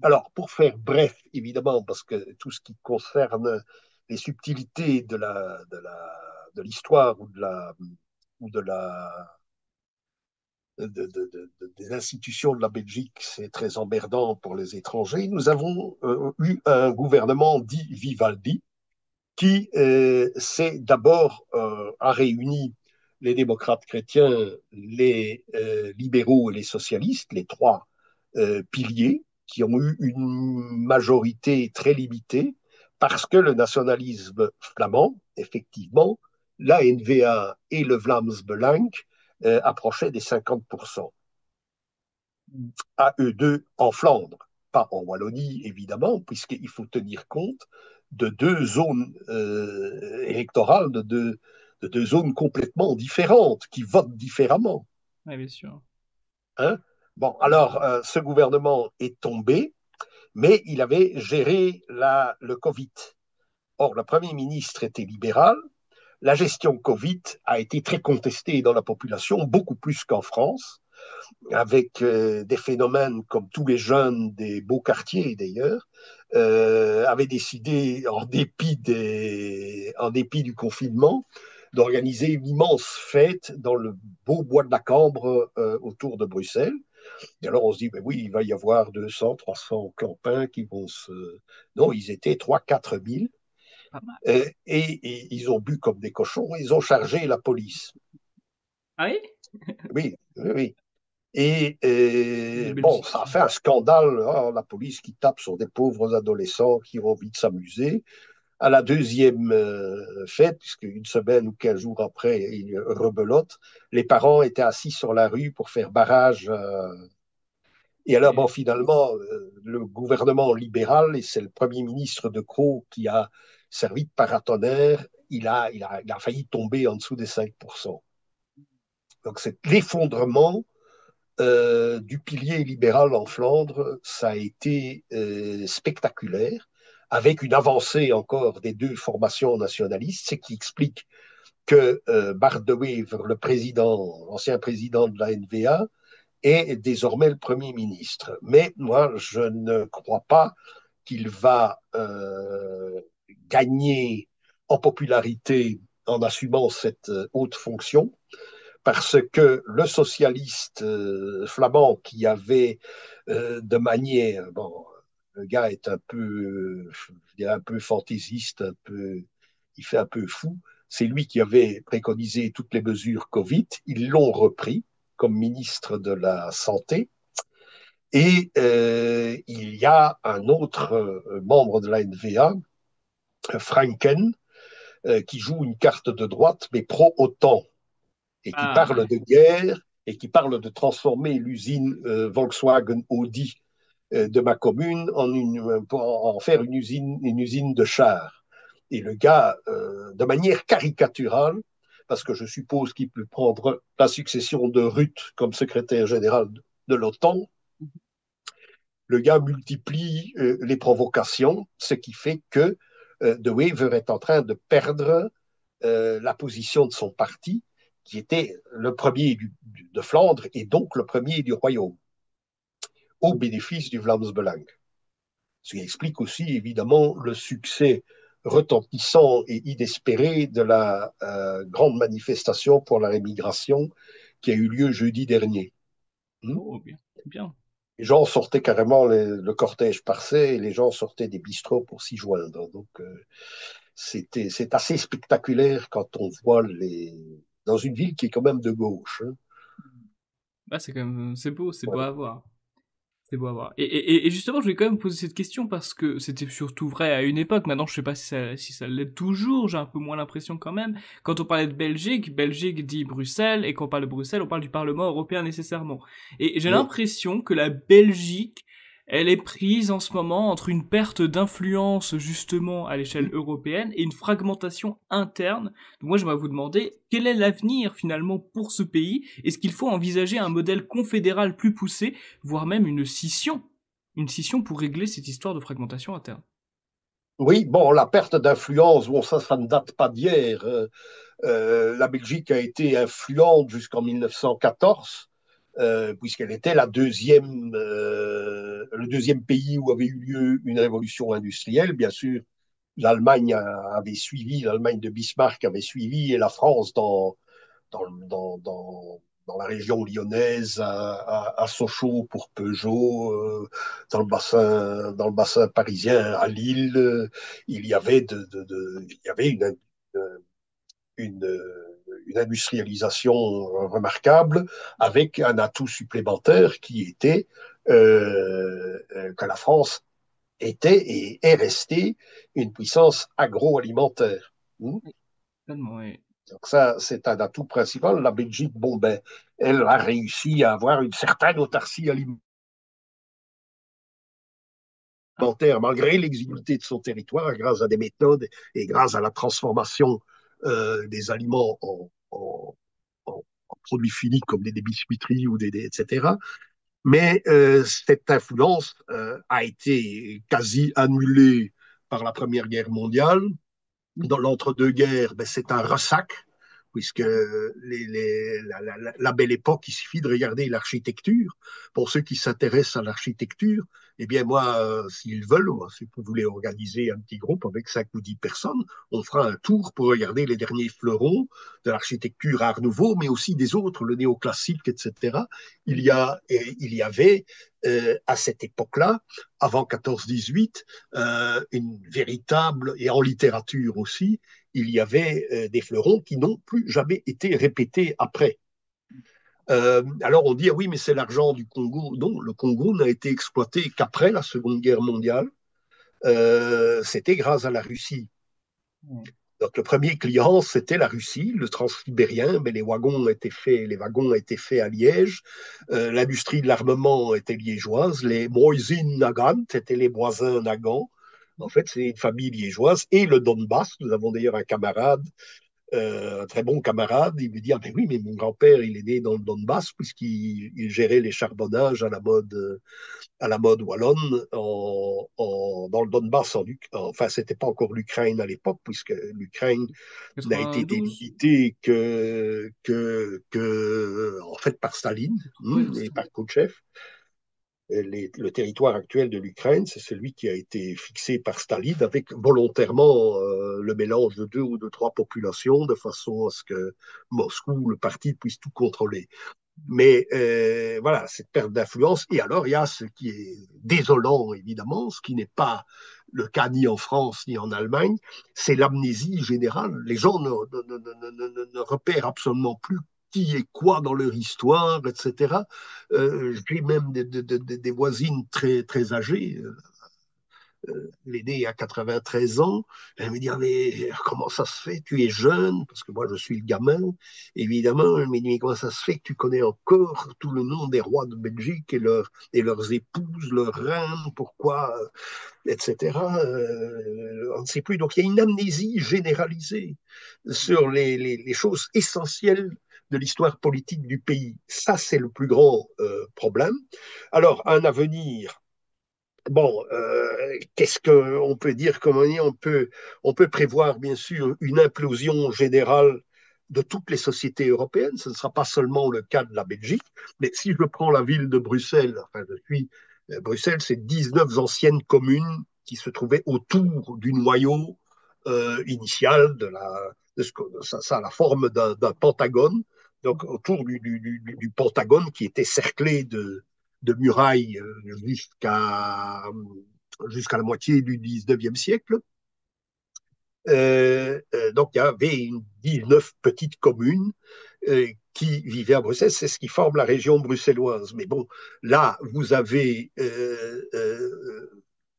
Alors, pour faire bref, évidemment, parce que tout ce qui concerne les subtilités de l'histoire ou de la des institutions de la Belgique, c'est très emmerdant pour les étrangers. Nous avons eu un gouvernement dit Vivaldi qui s'est d'abord a réuni les démocrates chrétiens, les libéraux et les socialistes, les trois piliers, qui ont eu une majorité très limitée parce que le nationalisme flamand, effectivement, la NVA et le Vlaams Belang approchaient des 50% à eux deux en Flandre, pas en Wallonie évidemment, puisqu'il faut tenir compte de deux zones électorales, de deux zones complètement différentes, qui votent différemment. Ouais, bien sûr. Hein. Bon, alors, ce gouvernement est tombé, mais il avait géré le Covid. Or, le Premier ministre était libéral. La gestion Covid a été très contestée dans la population, beaucoup plus qu'en France, avec des phénomènes comme tous les jeunes des beaux quartiers d'ailleurs, avaient décidé, en dépit du confinement, d'organiser une immense fête dans le beau bois de la Cambre autour de Bruxelles. Et alors on se dit, ben oui, il va y avoir 200, 300 campins qui vont se... Non, ils étaient 3, 4 000. Pas mal. Et ils ont bu comme des cochons, ils ont chargé la police. Ah oui? Oui, oui, oui. Et Les bon, ça a Belgiques. fait un scandale, hein, la police qui tape sur des pauvres adolescents qui ont envie de s'amuser. À la deuxième fête, puisque une semaine ou 15 jours après, il rebelote, les parents étaient assis sur la rue pour faire barrage. Et alors, bon, Et- finalement, le gouvernement libéral, et c'est le premier ministre de Crot qui a servi de paratonnerre, il a failli tomber en dessous des 5%. Donc, c'est l'effondrement du pilier libéral en Flandre, ça a été spectaculaire, avec une avancée encore des deux formations nationalistes, ce qui explique que Bart de Wever, l'ancien président de la NVA, est désormais le Premier ministre. Mais moi, je ne crois pas qu'il va gagner en popularité en assumant cette haute fonction, parce que le socialiste flamand qui avait de manière, bon, le gars est un peu, je dirais un peu fantaisiste, il fait un peu fou. C'est lui qui avait préconisé toutes les mesures Covid. Ils l'ont repris comme ministre de la Santé. Et il y a un autre membre de la NVA, Franken, qui joue une carte de droite, mais pro-OTAN, et qui Ah, parle de guerre et qui parle de transformer l'usine Volkswagen Audi de ma commune en faire une usine de chars. Et le gars, de manière caricaturale, parce que je suppose qu'il peut prendre la succession de Rutte comme secrétaire général de l'OTAN, le gars multiplie les provocations, ce qui fait que De Wever est en train de perdre la position de son parti, qui était le premier de Flandre et donc le premier du royaume, au bénéfice du Vlaams Belang. Ce qui explique aussi évidemment le succès retentissant et inespéré de la grande manifestation pour la rémigration qui a eu lieu jeudi dernier. oh, bien, bien. Les gens sortaient carrément, le cortège passait et les gens sortaient des bistrots pour s'y joindre. Donc, c'est assez spectaculaire quand on voit dans une ville qui est quand même de gauche. Hein. Bah, c'est quand même, c'est beau à voir. C'est beau à voir. Et justement, je voulais quand même poser cette question parce que c'était surtout vrai à une époque. Maintenant, je sais pas si ça l'est toujours. J'ai un peu moins l'impression quand même. Quand on parlait de Belgique, Belgique dit Bruxelles, et quand on parle de Bruxelles, on parle du Parlement européen nécessairement. Et j'ai Oui, l'impression que la Belgique, elle est prise en ce moment entre une perte d'influence justement à l'échelle européenne et une fragmentation interne. Donc moi, j'aimerais vous demander quel est l'avenir finalement pour ce pays. Est-ce qu'il faut envisager un modèle confédéral plus poussé, voire même une scission pour régler cette histoire de fragmentation interne? oui, bon, la perte d'influence, bon, ça ne date pas d'hier. La Belgique a été influente jusqu'en 1914, puisqu'elle était le deuxième pays où avait eu lieu une révolution industrielle. Bien sûr, avait suivi, l'Allemagne de Bismarck avait suivi, et la France dans, dans, dans, dans la région lyonnaise, à Sochaux pour Peugeot, dans le bassin parisien, à Lille, il y avait, il y avait une, une industrialisation remarquable avec un atout supplémentaire qui était que la France était et est restée une puissance agroalimentaire. Totalement, oui. Donc ça, c'est un atout principal. La Belgique, bon, ben, elle a réussi à avoir une certaine autarcie Ah, alimentaire, malgré l'exiguïté de son territoire, grâce à des méthodes et grâce à la transformation des aliments en produits finis comme des biscuiteries etc. Mais cette influence a été quasi annulée par la Première Guerre mondiale. Dans l'entre-deux-guerres, ben, c'est un ressac, puisque la belle époque, il suffit de regarder l'architecture. Pour ceux qui s'intéressent à l'architecture, eh bien moi, s'ils veulent, si vous voulez organiser un petit groupe avec 5 ou 10 personnes, on fera un tour pour regarder les derniers fleurons de l'architecture Art Nouveau, mais aussi des autres, le néoclassique, etc. Il y avait à cette époque-là, avant 14-18, une véritable, et en littérature aussi, il y avait des fleurons qui n'ont plus jamais été répétés après. Alors on dit, ah oui, mais c'est l'argent du Congo. Non, le Congo n'a été exploité qu'après la Seconde Guerre mondiale. C'était grâce à la Russie. Mm. Donc le premier client, c'était la Russie, le transsibérien, mais les wagons étaient faits à Liège. L'industrie de l'armement était liégeoise. Les Moisin Nagant étaient les voisins Nagant. En fait, c'est une famille liégeoise. Et le Donbass, nous avons d'ailleurs un camarade, un très bon camarade, il me dit, ah ben oui, mais mon grand-père, il est né dans le Donbass, puisqu'il gérait les charbonnages à la mode wallonne dans le Donbass. Enfin, c'était pas encore l'Ukraine à l'époque, puisque l'Ukraine n'a été 92? délimitée en fait, par Staline Oui, et c'est par Khrouchtchev. Le territoire actuel de l'Ukraine, c'est celui qui a été fixé par Staline avec volontairement le mélange de deux ou de trois populations de façon à ce que Moscou, le parti, puisse tout contrôler. Mais voilà, cette perte d'influence. Et alors, il y a ce qui est désolant, évidemment, ce qui n'est pas le cas ni en France ni en Allemagne, c'est l'amnésie générale. Les gens ne repèrent absolument plus qui est quoi dans leur histoire, etc. J'ai même des voisines très, très âgées, l'aînée a 93 ans. Elle me dit, ah, mais comment ça se fait? Tu es jeune, parce que moi je suis le gamin. Évidemment, elle me dit, mais comment ça se fait que tu connais encore tout le nom des rois de Belgique et leurs épouses, leurs reines, pourquoi, etc. On ne sait plus. Donc il y a une amnésie généralisée sur les choses essentielles de l'histoire politique du pays. Ça, c'est le plus grand problème. Alors, un avenir. Bon, qu'est-ce qu'on peut dire? Comment dire, on peut prévoir, bien sûr, une implosion générale de toutes les sociétés européennes. Ce ne sera pas seulement le cas de la Belgique, mais si je prends la ville de Bruxelles, enfin, Bruxelles, c'est 19 anciennes communes qui se trouvaient autour du noyau initial ça a la forme d'un pentagone, donc autour du pentagone qui était cerclé de murailles jusqu'à la moitié du 19e siècle. Donc, il y avait 19 petites communes qui vivaient à Bruxelles. C'est ce qui forme la région bruxelloise. Mais bon, là, vous avez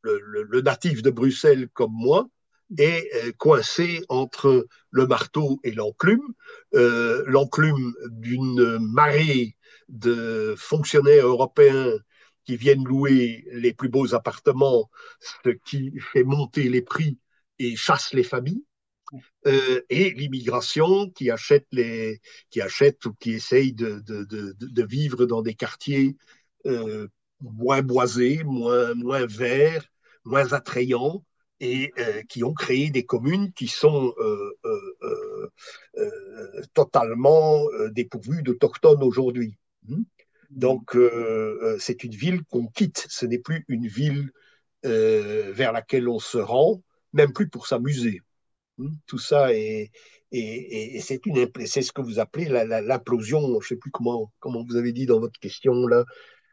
le natif de Bruxelles comme moi est coincé entre le marteau et l'enclume d'une marée de fonctionnaires européens qui viennent louer les plus beaux appartements, ce qui fait monter les prix et chasse les familles, et l'immigration qui achète ou qui essaye de vivre dans des quartiers moins boisés, moins verts, moins attrayants, et qui ont créé des communes qui sont totalement dépourvues d'autochtones aujourd'hui. Donc, c'est une ville qu'on quitte. Ce n'est plus une ville vers laquelle on se rend, même plus pour s'amuser. Tout ça et c'est ce que vous appelez l'implosion, je ne sais plus comment vous avez dit dans votre question là,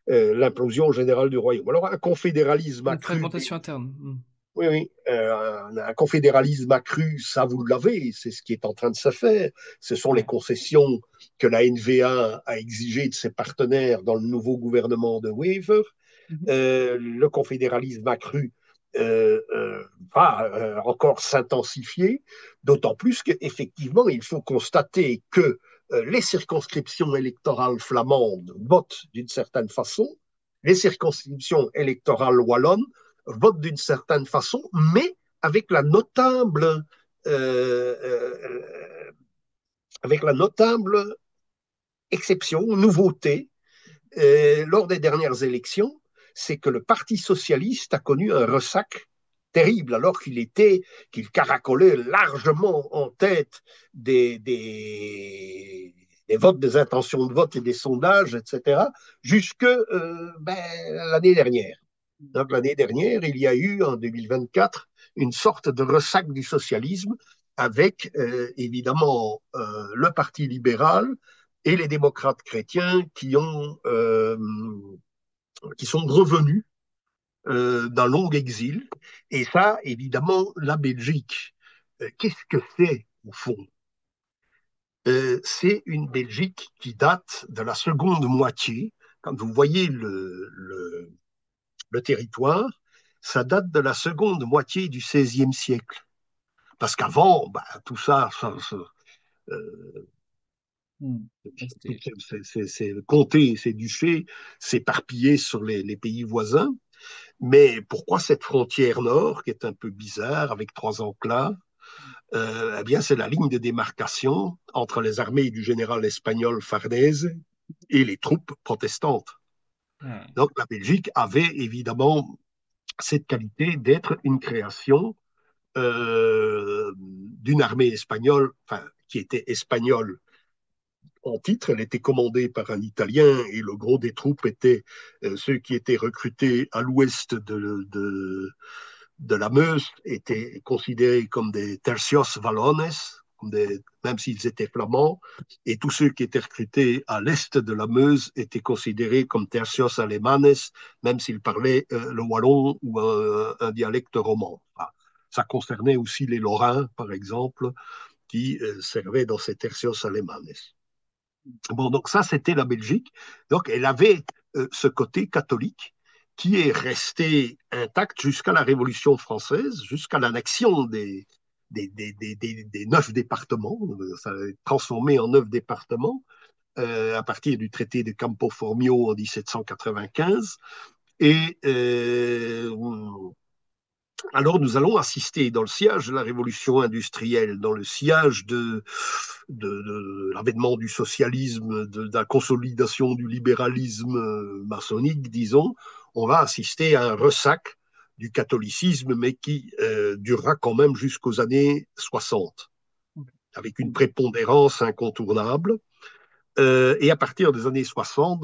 l'implosion générale du royaume. Alors un confédéralisme une accru, fragmentation interne. Mm. oui, oui, un confédéralisme accru, ça vous l'avez, c'est ce qui est en train de se faire. Ce sont les Ouais. concessions que la NVA a exigées de ses partenaires dans le nouveau gouvernement de Wever. Mhm. Le confédéralisme accru va encore s'intensifier, d'autant plus qu'effectivement, il faut constater que les circonscriptions électorales flamandes votent d'une certaine façon, les circonscriptions électorales wallonnes votent d'une certaine façon, mais avec euh, avec la notable exception, nouveauté, lors des dernières élections, c'est que le Parti socialiste a connu un ressac terrible, alors qu'il caracolait largement en tête des votes, des intentions de vote et des sondages, etc., jusque l'année dernière. Donc l'année dernière, il y a eu en 2024 une sorte de ressac du socialisme avec évidemment le Parti libéral et les démocrates chrétiens qui sont revenus d'un long exil. Et ça, évidemment, la Belgique, qu'est-ce que c'est au fond? C'est une Belgique qui date de la seconde moitié. Quand vous voyez le territoire, ça date de la seconde moitié du XVIe siècle. Parce qu'avant, bah, tout ça, euh, Hmm. Ouais, ces comtés, ces duchés s'éparpillaient sur les pays voisins. Mais pourquoi cette frontière nord, qui est un peu bizarre, avec trois enclaves? Eh bien, c'est la ligne de démarcation entre les armées du général espagnol Farnese et les troupes protestantes. ouais. Donc, la Belgique avait évidemment cette qualité d'être une création d'une armée espagnole, enfin, qui était espagnole en titre. Elle était commandée par un Italien et le gros des troupes étaient ceux qui étaient recrutés à l'ouest de la Meuse, étaient considérés comme des tercios vallones, même s'ils étaient flamands, et tous ceux qui étaient recrutés à l'est de la Meuse étaient considérés comme tercios alemanes, même s'ils parlaient le wallon ou un dialecte roman. Enfin, ça concernait aussi les Lorrains, par exemple, qui servaient dans ces tercios alemanes. Bon, donc ça, c'était la Belgique. Donc, elle avait ce côté catholique qui est resté intact jusqu'à la Révolution française, jusqu'à l'annexion des 9 départements. Ça a été transformé en 9 départements à partir du traité de Campo Formio en 1795. Et alors nous allons assister dans le sillage de la révolution industrielle, dans le sillage de l'avènement du socialisme, de la consolidation du libéralisme maçonnique, disons, on va assister à un ressac du catholicisme, mais qui durera quand même jusqu'aux années 60, avec une prépondérance incontournable. Et à partir des années 60,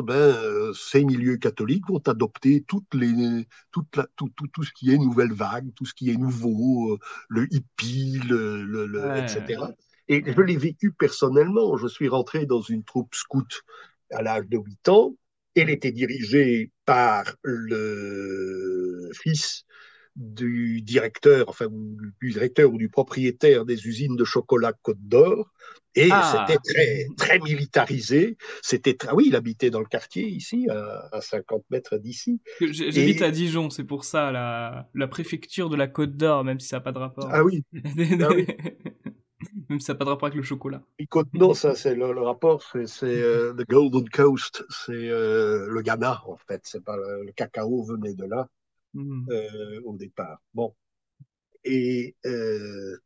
ces milieux catholiques vont adopter tout ce qui est nouvelle vague, tout ce qui est nouveau, le hippie, Ouais. etc. Et je Ouais. l'ai vécu personnellement. Je suis rentré dans une troupe scout à l'âge de 8 ans. Elle était dirigée par le fils du directeur, enfin, du directeur ou du propriétaire des usines de chocolat Côte d'Or. Et c'était Ah, très, très militarisé. Oui, il habitait dans le quartier ici, à 50 mètres d'ici. j'habite à Et, Dijon, c'est pour ça, la préfecture de la Côte d'Or, même si ça n'a pas de rapport. ah oui, ah oui. Même si ça n'a pas de rapport avec le chocolat. Et non, ça, c'est le rapport, c'est the Golden Coast, c'est le Ghana, en fait. C'est pas le cacao venait de là Hmm. au départ. Bon. Et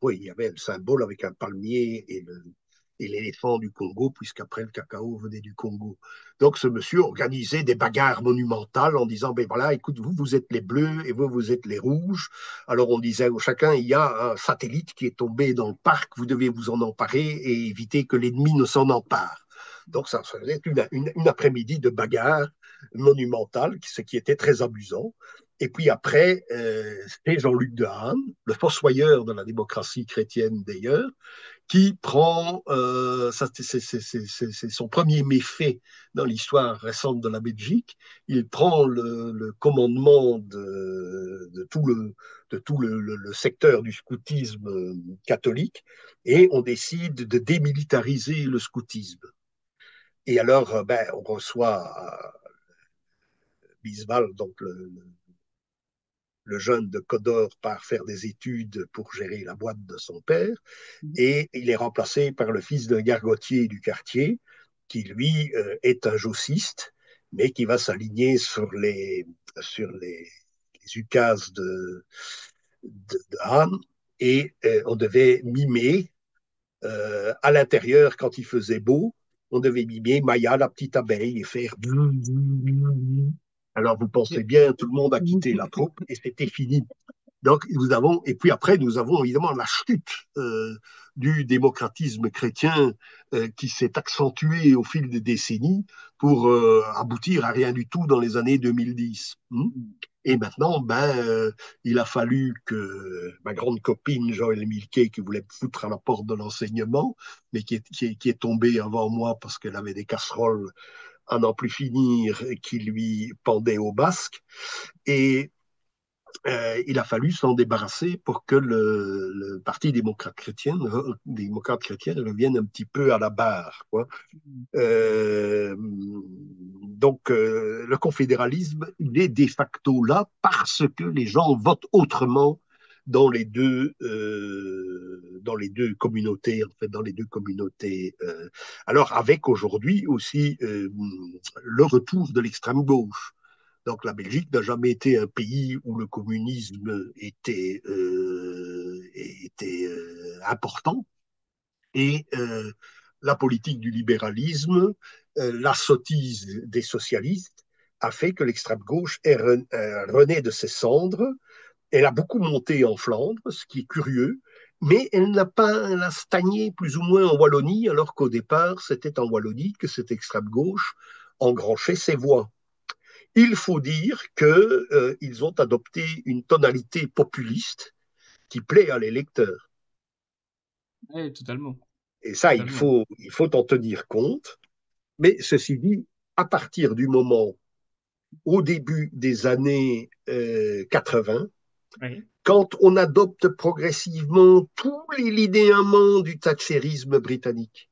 oui, il y avait le symbole avec un palmier et l'éléphant du Congo, puisqu'après le cacao venait du Congo. Donc ce monsieur organisait des bagarres monumentales en disant, ben voilà, écoute, vous, vous êtes les bleus et vous, vous êtes les rouges. Alors on disait au chacun, il y a un satellite qui est tombé dans le parc, vous devez vous en emparer et éviter que l'ennemi ne s'en empare. Donc ça faisait une après-midi de bagarre monumentale, ce qui était très amusant. Et puis après, c'est Jean-Luc Dehaene, le fossoyeur de la démocratie chrétienne d'ailleurs, qui prend, c'est son premier méfait dans l'histoire récente de la Belgique, il prend le commandement de tout le secteur du scoutisme catholique et on décide de démilitariser le scoutisme. Et alors, on reçoit Bisbal, donc le jeune de Codor part faire des études pour gérer la boîte de son père et il est remplacé par le fils d'un gargotier du quartier qui, lui, est un jossiste, mais qui va s'aligner sur les ukases de Han. Et on devait mimer à l'intérieur, quand il faisait beau, on devait mimer Maya, la petite abeille, et faire. Alors vous pensez bien, tout le monde a quitté la troupe et c'était fini. Donc, et puis après, nous avons évidemment la chute du démocratisme chrétien qui s'est accentuée au fil des décennies pour aboutir à rien du tout dans les années 2010. Et maintenant, il a fallu que ma grande copine Joëlle Milquet, qui voulait me foutre à la porte de l'enseignement, mais qui est tombée avant moi parce qu'elle avait des casseroles à n'en plus finir qui lui pendaient au basque. Et il a fallu s'en débarrasser pour que le Parti démocrate chrétien revienne un petit peu à la barre, quoi. Donc, le confédéralisme, il est de facto là parce que les gens votent autrement dans les deux communautés, en fait, dans les deux communautés. Alors, avec aujourd'hui aussi le retour de l'extrême gauche. Donc, la Belgique n'a jamais été un pays où le communisme était important. Et la politique du libéralisme, la sottise des socialistes, a fait que l'extrême gauche renaît de ses cendres. Elle a beaucoup monté en Flandre, ce qui est curieux, mais elle a stagné plus ou moins en Wallonie, alors qu'au départ, c'était en Wallonie que cette extrême gauche engranchait ses voix. Il faut dire qu'ils ont adopté une tonalité populiste qui plaît à l'électeur. Ouais, totalement. Et ça, Totalement. il faut en tenir compte. Mais ceci dit, à partir du moment, au début des années 80, Ouais. quand on adopte progressivement tous les linéaments du thatchérisme britannique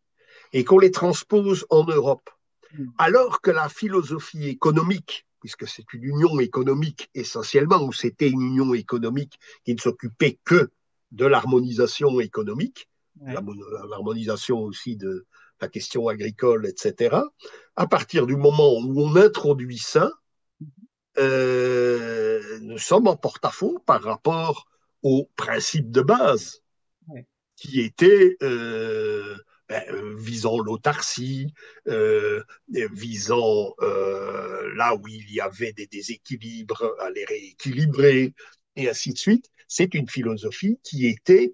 et qu'on les transpose en Europe, Mm. alors que la philosophie économique, puisque c'est une union économique essentiellement, ou c'était une union économique qui ne s'occupait que de l'harmonisation économique, Ouais. l'harmonisation aussi de la question agricole, etc., à partir du moment où on introduit ça, nous sommes en porte-à-faux par rapport aux principes de base Ouais. qui étaient visant l'autarcie, visant là où il y avait des déséquilibres, à les rééquilibrer, et ainsi de suite. C'est une philosophie qui était,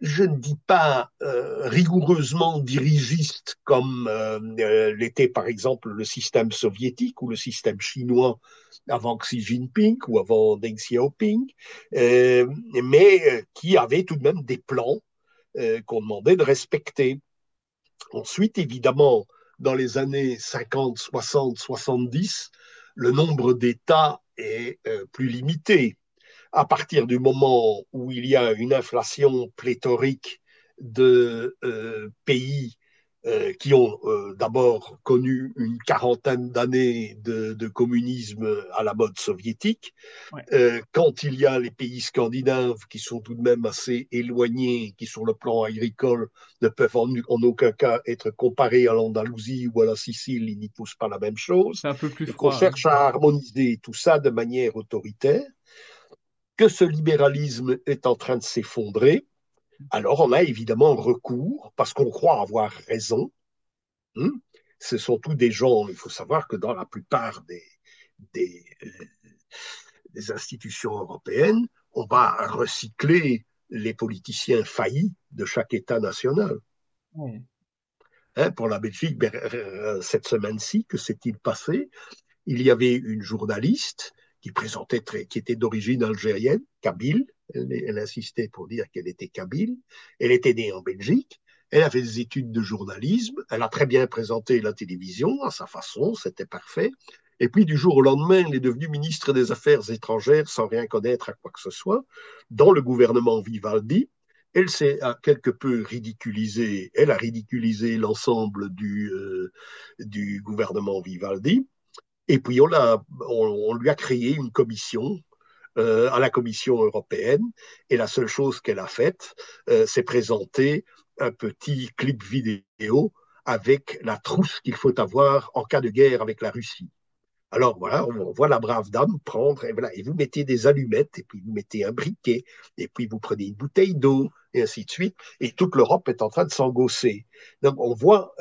je ne dis pas rigoureusement dirigiste comme l'était par exemple le système soviétique ou le système chinois avant Xi Jinping ou avant Deng Xiaoping, mais qui avait tout de même des plans qu'on demandait de respecter. Ensuite, évidemment, dans les années 50, 60, 70, le nombre d'États est plus limité. À partir du moment où il y a une inflation pléthorique de pays qui ont d'abord connu une quarantaine d'années de communisme à la mode soviétique, Ouais. quand il y a les pays scandinaves qui sont tout de même assez éloignés, qui sur le plan agricole ne peuvent en aucun cas être comparés à l'Andalousie ou à la Sicile, ils n'y poussent pas la même chose, C'est un peu plus et qu'on froid. Ouais. cherche à harmoniser tout ça de manière autoritaire, que ce libéralisme est en train de s'effondrer, alors on a évidemment recours, parce qu'on croit avoir raison. Hein, ce sont tous des gens, il faut savoir que dans la plupart des, des institutions européennes, on va recycler les politiciens faillis de chaque État national. Ouais. Hein, pour la Belgique, cette semaine-ci, que s'est-il passé? Il y avait une journaliste qui était d'origine algérienne, kabyle. Elle insistait pour dire qu'elle était kabyle. Elle était née en Belgique. Elle a fait des études de journalisme. Elle a très bien présenté la télévision à sa façon. C'était parfait. Et puis, du jour au lendemain, elle est devenue ministre des Affaires étrangères sans rien connaître à quoi que ce soit, dans le gouvernement Vivaldi. Elle s'est quelque peu ridiculisée. Elle a ridiculisé l'ensemble du gouvernement Vivaldi. Et puis, on lui a créé une commission à la Commission européenne. Et la seule chose qu'elle a faite, c'est présenter un petit clip vidéo avec la trousse qu'il faut avoir en cas de guerre avec la Russie. Alors voilà, on voit la brave dame prendre, et, voilà, et vous mettez des allumettes, et puis vous mettez un briquet, et puis vous prenez une bouteille d'eau, et ainsi de suite, et toute l'Europe est en train de s'engosser. Donc on voit,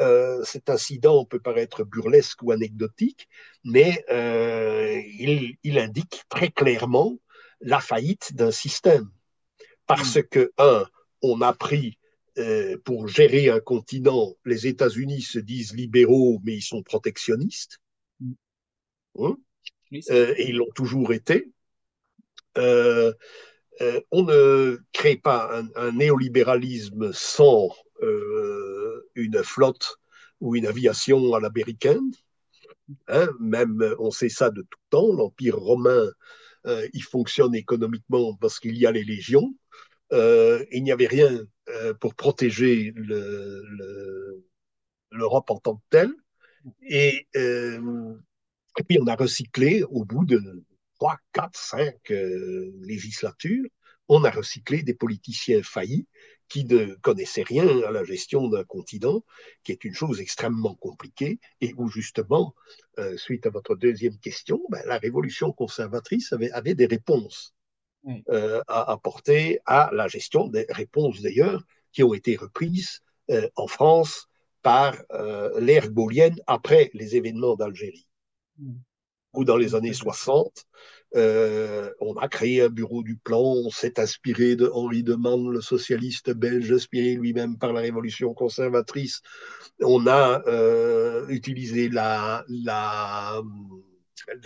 cet incident peut paraître burlesque ou anecdotique, mais il indique très clairement la faillite d'un système. Parce Mm. que, un, on a pris pour gérer un continent, les États-Unis se disent libéraux, mais ils sont protectionnistes. Mm. Hein, Oui, c'est vrai. et ils l'ont toujours été. Euh, on ne crée pas un néolibéralisme sans une flotte ou une aviation à l'américaine. Hein, même, on sait ça de tout temps. L'Empire romain, il fonctionne économiquement parce qu'il y a les légions. Il n'y avait rien pour protéger l'Europe en tant que telle. Et, euh, Et puis, on a recyclé au bout de 3, 4, 5 législatures. on a recyclé des politiciens faillis qui ne connaissaient rien à la gestion d'un continent, qui est une chose extrêmement compliquée, et où justement, suite à votre deuxième question, ben, la révolution conservatrice avait des réponses Oui. à apporter à la gestion, des réponses d'ailleurs qui ont été reprises en France par l'ère gaulienne après les événements d'Algérie Mm. ou dans les Oui, années tout à fait. 60. On a créé un bureau du plan, on s'est inspiré de Henri de Man, le socialiste belge, inspiré lui-même par la révolution conservatrice. On a utilisé la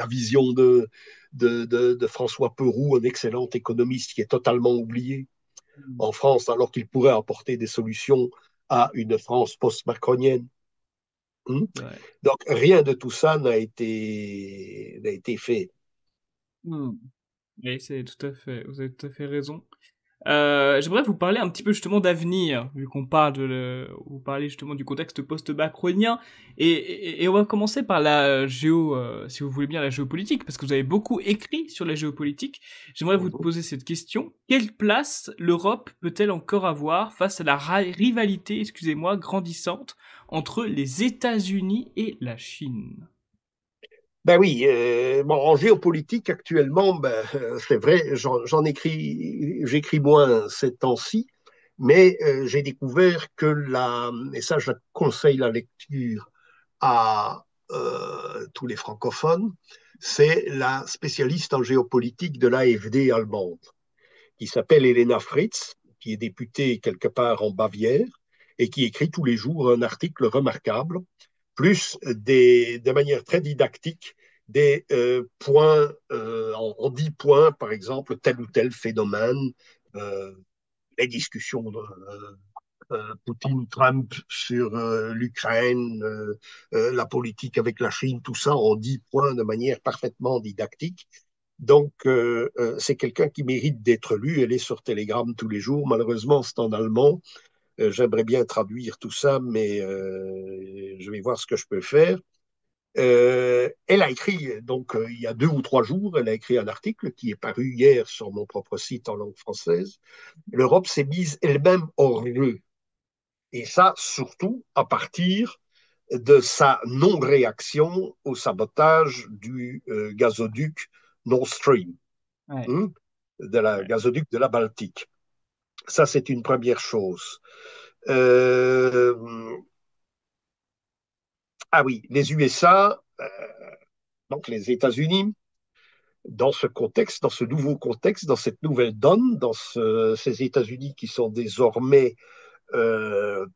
vision de François Peroux, un excellent économiste qui est totalement oublié Mm. en France, alors qu'il pourrait apporter des solutions à une France post-macronienne. C'est vrai. Donc rien de tout ça n'a été fait. Mm. Oui, c'est tout à fait, vous avez tout à fait raison. J'aimerais vous parler un petit peu justement d'avenir, vu qu'on parle vous parlez justement du contexte post-macronien, et on va commencer par la si vous voulez bien, la géopolitique, parce que vous avez beaucoup écrit sur la géopolitique. J'aimerais vous Mhm. poser cette question. Quelle place l'Europe peut-elle encore avoir face à la rivalité, excusez-moi, grandissante entre les États-Unis et la Chine? Ben oui, bon, en géopolitique actuellement, ben, c'est vrai, j'écris moins ces temps-ci, mais j'ai découvert que et ça je conseille la lecture à tous les francophones, c'est la spécialiste en géopolitique de l'AfD allemande, qui s'appelle Elena Fritz, qui est députée quelque part en Bavière, et qui écrit tous les jours un article remarquable, plus de manière très didactique, des points, en 10 points, par exemple, tel ou tel phénomène, euh, les discussions de Poutine-Trump sur l'Ukraine, la politique avec la Chine, tout ça en 10 points de manière parfaitement didactique. Donc, c'est quelqu'un qui mérite d'être lu. Elle est sur Telegram tous les jours. Malheureusement, c'est en allemand. J'aimerais bien traduire tout ça, mais je vais voir ce que je peux faire. Elle a écrit, donc il y a 2 ou 3 jours, elle a écrit un article qui est paru hier sur mon propre site en langue française. L'Europe s'est mise elle-même hors jeu. Et ça, surtout à partir de sa non-réaction au sabotage du gazoduc Nord Stream, Ouais, hein, de la ouais, gazoduc de la Baltique. Ça, c'est une première chose. Euh, ah oui, les USA, donc les États-Unis, dans ce contexte, dans ce nouveau contexte, dans cette nouvelle donne, ces États-Unis qui sont désormais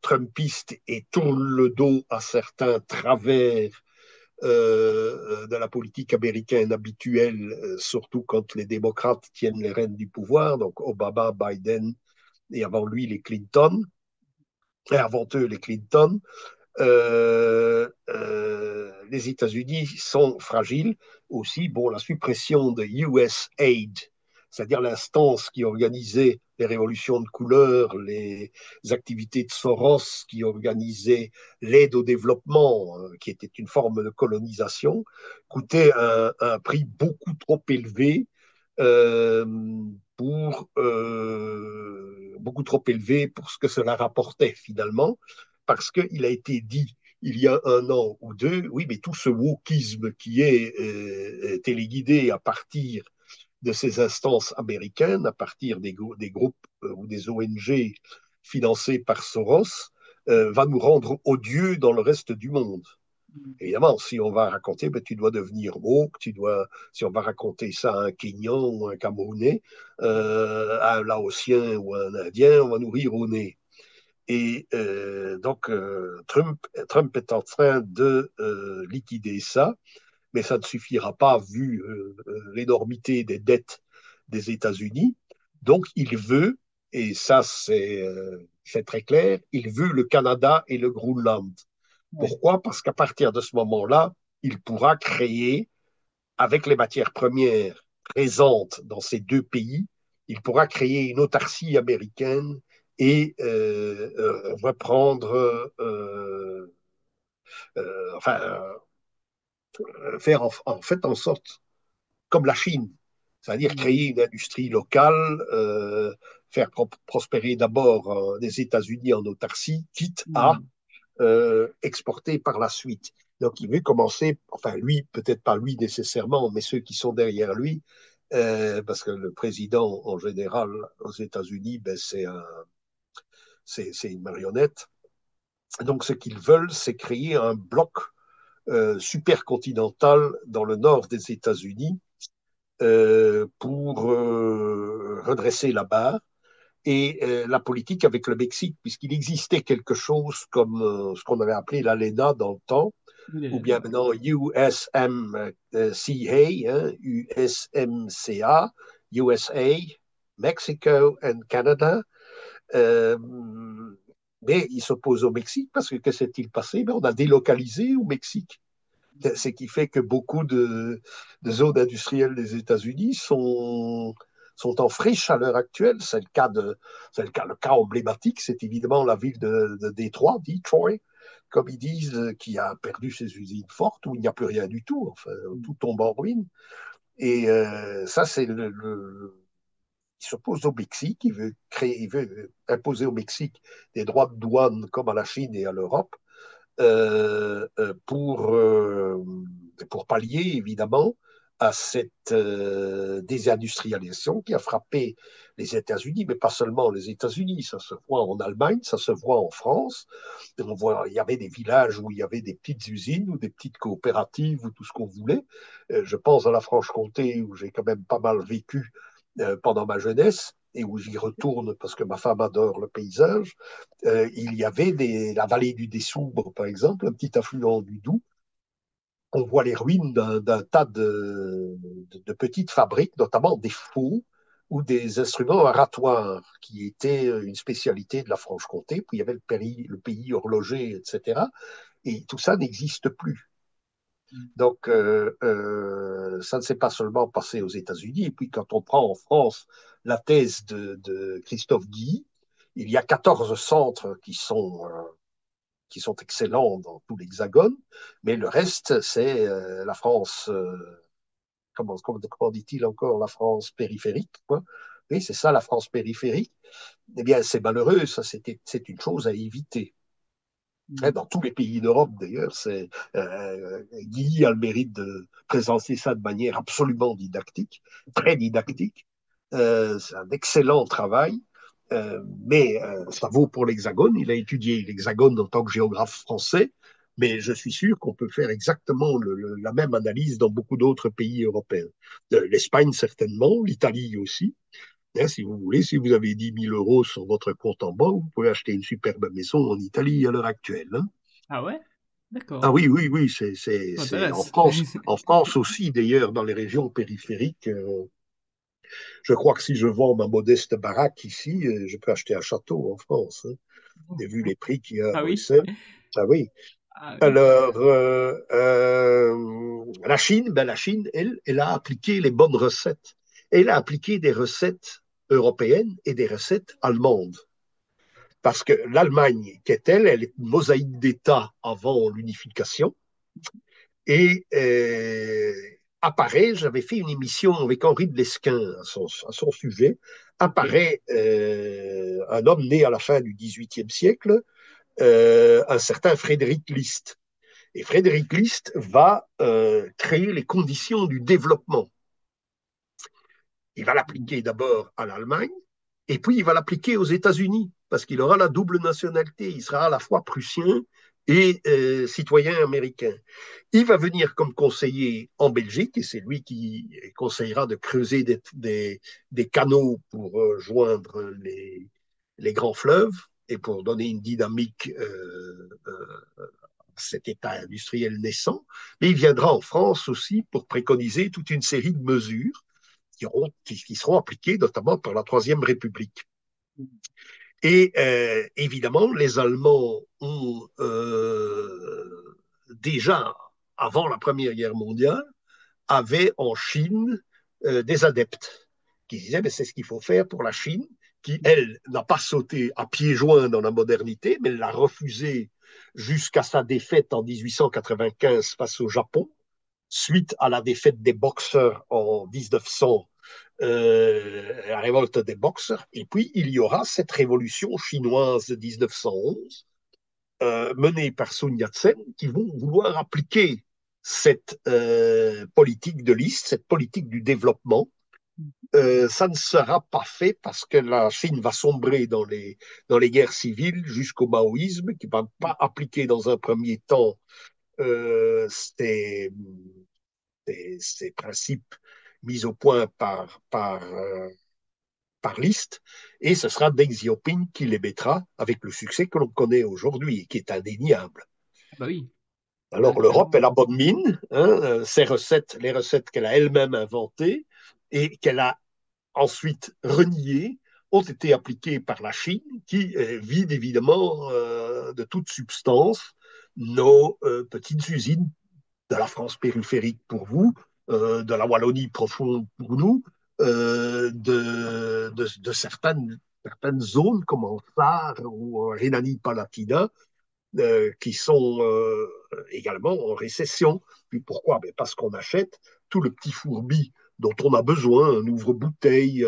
trumpistes et tournent le dos à certains travers de la politique américaine habituelle, surtout quand les démocrates tiennent les rênes du pouvoir, donc Obama, Biden et avant lui les Clinton, et avant eux les Clinton, les États-Unis sont fragiles. Aussi, bon, la suppression de USAID, c'est-à-dire l'instance qui organisait les révolutions de couleur, les activités de Soros, qui organisait l'aide au développement, qui était une forme de colonisation, coûtait un prix beaucoup trop élevé euh, beaucoup trop élevé pour ce que cela rapportait finalement, parce qu'il a été dit il y a 1 an ou 2, oui, mais tout ce wokisme qui est téléguidé à partir de ces instances américaines, à partir des groupes ou des ONG financés par Soros, va nous rendre odieux dans le reste du monde. Évidemment, si on va raconter, ben, tu dois devenir woke, si on va raconter ça à un Kenyan ou un Camerounais, à un Laotien ou à un Indien, on va nous rire au nez. Et donc, Trump est en train de liquider ça, mais ça ne suffira pas vu l'énormité des dettes des États-Unis. Donc, il veut, et ça c'est très clair, il veut le Canada et le Groenland. ouais. Pourquoi? Parce qu'à partir de ce moment-là, il pourra créer, avec les matières premières présentes dans ces 2 pays, il pourra créer une autarcie américaine et reprendre, enfin, faire en fait en sorte, comme la Chine. C'est-à-dire créer une industrie locale, faire prospérer d'abord les États-Unis en autarcie, quitte à exporter par la suite. Donc, il veut commencer, enfin lui, peut-être pas lui nécessairement, mais ceux qui sont derrière lui, parce que le président en général aux États-Unis, ben, c'est une marionnette. Donc, ce qu'ils veulent, c'est créer un bloc supercontinental dans le nord des États-Unis pour redresser la barre et la politique avec le Mexique, puisqu'il existait quelque chose comme ce qu'on avait appelé l'ALENA dans le temps, ou bien maintenant USMCA, hein, USMCA, USA, Mexico and Canada. Euh, mais il s'oppose au Mexique parce que s'est-il passé? Ben, on a délocalisé au Mexique. Ce qui fait que beaucoup de zones industrielles des États-Unis sont en friche à l'heure actuelle. Le cas emblématique, c'est évidemment la ville de Détroit, Detroit, comme ils disent, qui a perdu ses usines fortes, où il n'y a plus rien du tout. Enfin, tout tombe en ruine. Et ça, c'est il s'oppose au Mexique, il veut imposer au Mexique des droits de douane comme à la Chine et à l'Europe euh, euh, pour, euh, pour pallier évidemment à cette désindustrialisation qui a frappé les États-Unis, mais pas seulement les États-Unis. Ça se voit en Allemagne, ça se voit en France. On voit, il y avait des villages où il y avait des petites usines ou des petites coopératives ou tout ce qu'on voulait. Je pense à la Franche-Comté où j'ai quand même pas mal vécu pendant ma jeunesse et où j'y retourne parce que ma femme adore le paysage. Il y avait la vallée du Dessoubre, par exemple, un petit affluent du Doubs. On voit les ruines d'un tas de petites fabriques, notamment des faux ou des instruments aratoires, qui étaient une spécialité de la Franche-Comté. Puis il y avait le pays horloger, etc. Et tout ça n'existe plus. Donc, ça ne s'est pas seulement passé aux États-Unis. Et puis, quand on prend en France la thèse de Christophe Guy, il y a 14 centres qui sont excellents dans tout l'Hexagone, mais le reste, c'est la France, comment dit-il encore, la France périphérique, quoi. Oui, c'est ça, la France périphérique. Eh bien, c'est malheureux, ça, c'est une chose à éviter. Dans tous les pays d'Europe, d'ailleurs, Guy a le mérite de présenter ça de manière absolument didactique, très didactique. C'est un excellent travail, mais ça vaut pour l'Hexagone. Il a étudié l'Hexagone en tant que géographe français, mais je suis sûr qu'on peut faire exactement la même analyse dans beaucoup d'autres pays européens. L'Espagne, certainement, l'Italie aussi. Hein, si vous voulez, si vous avez 10 000 € sur votre compte en banque, vous pouvez acheter une superbe maison en Italie à l'heure actuelle. Hein. Ah ouais? Ah D'accord. oui, oui, oui, Ça c'est m'intéresse. En France aussi, d'ailleurs, dans les régions périphériques. Je crois que si je vends ma modeste baraque ici, je peux acheter un château en France. Hein. Et vu les prix qu'il y a à Ah oui? Bruxelles. Ah oui. Ah oui. Alors, la Chine, ben la Chine, elle a appliqué les bonnes recettes. Elle a appliqué des recettes européennes et des recettes allemandes. Parce que l'Allemagne, qu'est-elle? Elle est une mosaïque d'États avant l'unification. Et apparaît, j'avais fait une émission avec Henri de Lesquen à son sujet, Ok. apparaît un homme né à la fin du XVIIIe siècle, un certain Frédéric List. Et Frédéric List va créer les conditions du développement. Il va l'appliquer d'abord à l'Allemagne, et puis il va l'appliquer aux États-Unis, parce qu'il aura la double nationalité. Il sera à la fois prussien et citoyen américain. Il va venir comme conseiller en Belgique, et c'est lui qui conseillera de creuser des canaux pour joindre les grands fleuves et pour donner une dynamique à cet État industriel naissant. Mais il viendra en France aussi pour préconiser toute une série de mesures qui seront appliquées notamment par la Troisième République. Et évidemment, les Allemands ont déjà, avant la Première Guerre mondiale, avaient en Chine des adeptes qui disaient mais c'est ce qu'il faut faire pour la Chine, qui, elle, n'a pas sauté à pieds joints dans la modernité, mais elle l'a refusé jusqu'à sa défaite en 1895 face au Japon, suite à la défaite des Boxers en 1900 la révolte des Boxers, et puis il y aura cette révolution chinoise de 1911 menée par Sun Yat-sen qui vont vouloir appliquer cette politique de liste, cette politique du développement. Ça ne sera pas fait parce que la Chine va sombrer dans les guerres civiles jusqu'au maoïsme, qui ne va pas appliquer dans un premier temps ces, ces principes mis au point par liste, et ce sera Deng Xiaoping qui les mettra avec le succès que l'on connaît aujourd'hui et qui est indéniable. Bah oui, là, Alors l'Europe, elle actuellement. a bonne mine, hein, ses recettes, les recettes qu'elle a elle-même inventées et qu'elle a ensuite reniées, ont été appliquées par la Chine, qui vide évidemment de toute substance nos petites usines de la France périphérique pour vous, de la Wallonie profonde pour nous, de certaines zones comme en Sarre ou en Rhénanie-Palatinat, qui sont également en récession. Puis pourquoi? Ben parce qu'on achète tout le petit fourbi dont on a besoin, un ouvre-bouteille,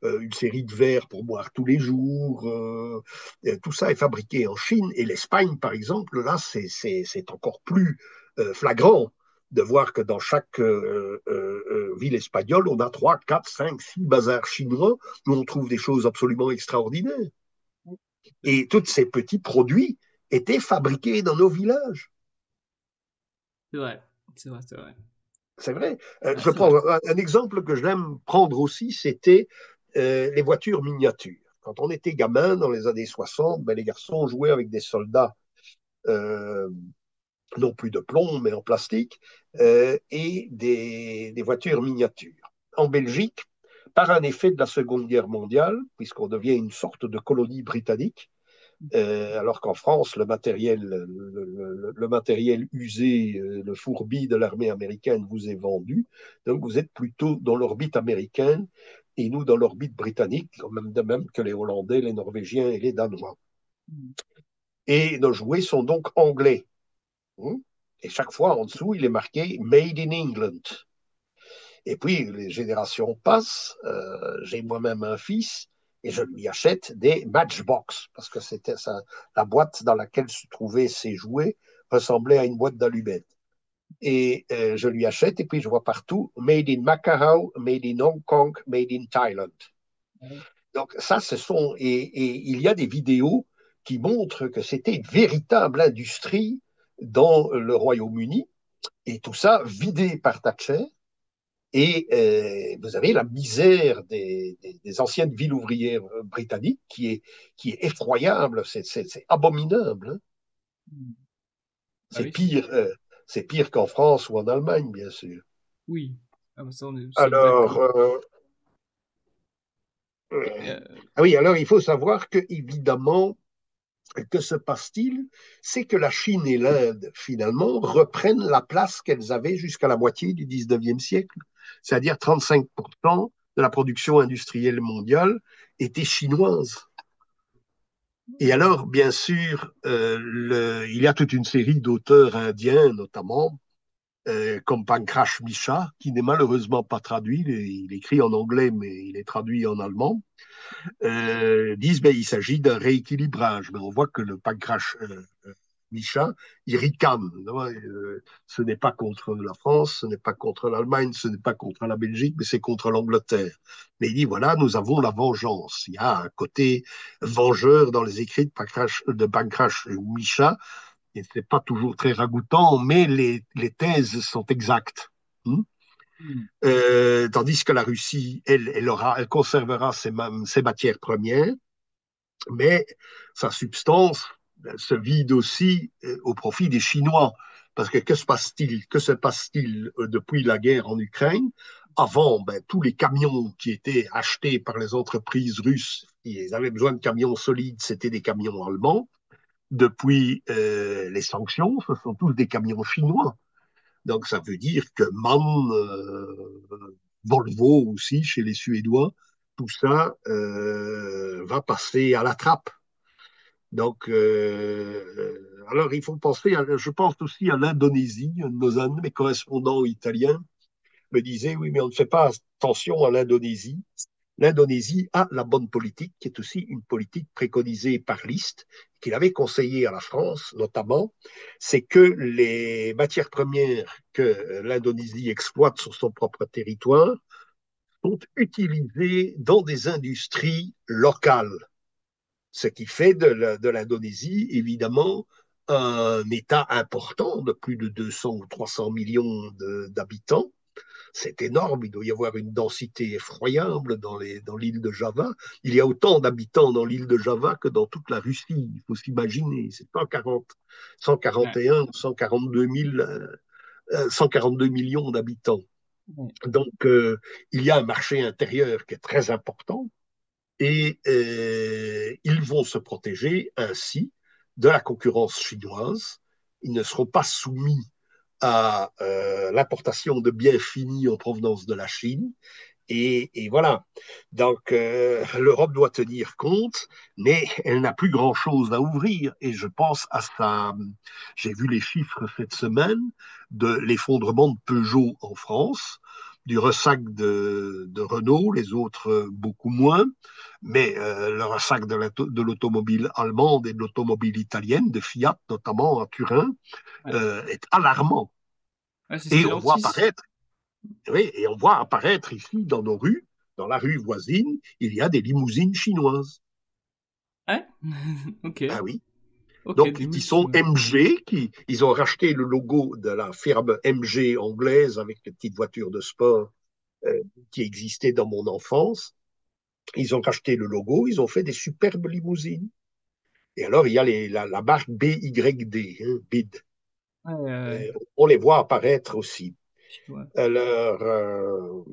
une série de verres pour boire tous les jours. Tout ça est fabriqué en Chine. Et l'Espagne, par exemple, là, c'est encore plus flagrant de voir que dans chaque ville espagnole, on a 3, 4, 5, 6 bazars chinois où on trouve des choses absolument extraordinaires. Et tous ces petits produits étaient fabriqués dans nos villages. C'est vrai, c'est vrai, c'est vrai. C'est vrai. Ah, Je c'est prends vrai. un exemple que j'aime prendre aussi, c'était les voitures miniatures. Quand on était gamin dans les années 60, ben, les garçons jouaient avec des soldats, euh, non plus de plomb, mais en plastique, et des voitures miniatures. En Belgique, par un effet de la Seconde Guerre mondiale, puisqu'on devient une sorte de colonie britannique, alors qu'en France, le matériel usé, le fourbi de l'armée américaine vous est vendu. Donc vous êtes plutôt dans l'orbite américaine et nous dans l'orbite britannique, de même que les Hollandais, les Norvégiens et les Danois. Mm. Et nos jouets sont donc anglais. Et chaque fois en dessous, il est marqué Made in England. Et puis, les générations passent. J'ai moi-même un fils et je lui achète des Matchbox parce que c'était ça, la boîte dans laquelle se trouvaient ses jouets ressemblait à une boîte d'allumettes. Et je lui achète et puis je vois partout Made in Macau, Made in Hong Kong, Made in Thailand. Donc ça, et il y a des vidéos qui montrent que c'était une véritable industrie dans le Royaume-Uni et tout ça vidé par Thatcher et vous avez la misère des anciennes villes ouvrières britanniques qui est effroyable, c'est abominable. Hein. Mm. Ah C'est oui, c'est. pire, c'est pire qu'en France ou en Allemagne, bien sûr. Oui. Ah bah ça, nous sommes Alors, d'accord. euh, Euh, ah oui, alors il faut savoir que, évidemment, que se passe-t-il? C'est que la Chine et l'Inde, finalement, reprennent la place qu'elles avaient jusqu'à la moitié du 19e siècle, c'est-à-dire 35% de la production industrielle mondiale était chinoise. Et alors, bien sûr, il y a toute une série d'auteurs indiens, notamment, comme Pankaj Mishra, qui n'est malheureusement pas traduit, il écrit en anglais, mais il est traduit en allemand, disent qu'il s'agit d'un rééquilibrage. Mais on voit que le Pankaj Mishra, il ricane. Ce n'est pas contre la France, ce n'est pas contre l'Allemagne, ce n'est pas contre la Belgique, mais c'est contre l'Angleterre. Mais il dit, voilà, nous avons la vengeance. Il y a un côté vengeur dans les écrits de Pankaj Mishra, et ce n'est pas toujours très ragoûtant, mais les thèses sont exactes. Hmm. mm. Tandis que la Russie, elle conservera ses matières premières, mais sa substance se vide aussi au profit des Chinois. Parce que que se passe-t-il depuis la guerre en Ukraine? Avant, ben, tous les camions qui étaient achetés par les entreprises russes, ils avaient besoin de camions solides, c'était des camions allemands. Depuis les sanctions, ce sont tous des camions chinois. Donc ça veut dire que MAN, Volvo aussi chez les Suédois, tout ça va passer à la trappe. Donc, alors il faut penser, je pense aussi à l'Indonésie, un de mes correspondants italiens me disait, oui, mais on ne fait pas attention à l'Indonésie. L'Indonésie a la bonne politique, qui est aussi une politique préconisée par List, qu'il avait conseillé à la France, notamment, c'est que les matières premières que l'Indonésie exploite sur son propre territoire sont utilisées dans des industries locales, ce qui fait de l'Indonésie, évidemment, un État important de plus de 200 ou 300 millions d'habitants. C'est énorme, il doit y avoir une densité effroyable dans l'île de Java. Il y a autant d'habitants dans l'île de Java que dans toute la Russie, il faut s'imaginer. C'est 141 ou 142 millions d'habitants. Ouais. Donc, il y a un marché intérieur qui est très important et ils vont se protéger ainsi de la concurrence chinoise. Ils ne seront pas soumis à l'importation de biens finis en provenance de la Chine. Et voilà. Donc, l'Europe doit tenir compte, mais elle n'a plus grand-chose à ouvrir. Et je pense à ça. J'ai vu les chiffres cette semaine de l'effondrement de Peugeot en France, du ressac de Renault, les autres beaucoup moins, mais le ressac de l'automobile allemande et de l'automobile italienne, de Fiat notamment à Turin, Ouais. est alarmant. Ouais, c'est Et on voit Stellantis. apparaître, oui, et on voit apparaître ici dans nos rues, dans la rue voisine, il y a des limousines chinoises. Ouais. Ok. Ben oui. Ok, Donc, des qui musiques sont chinoises. MG, ils ont racheté le logo de la firme MG anglaise avec les petites voitures de sport euh, qui existaient dans mon enfance. Ils ont racheté le logo, ils ont fait des superbes limousines. Et alors, il y a la marque BYD, hein, BID. Ouais, On les voit apparaître aussi. chinois. Alors,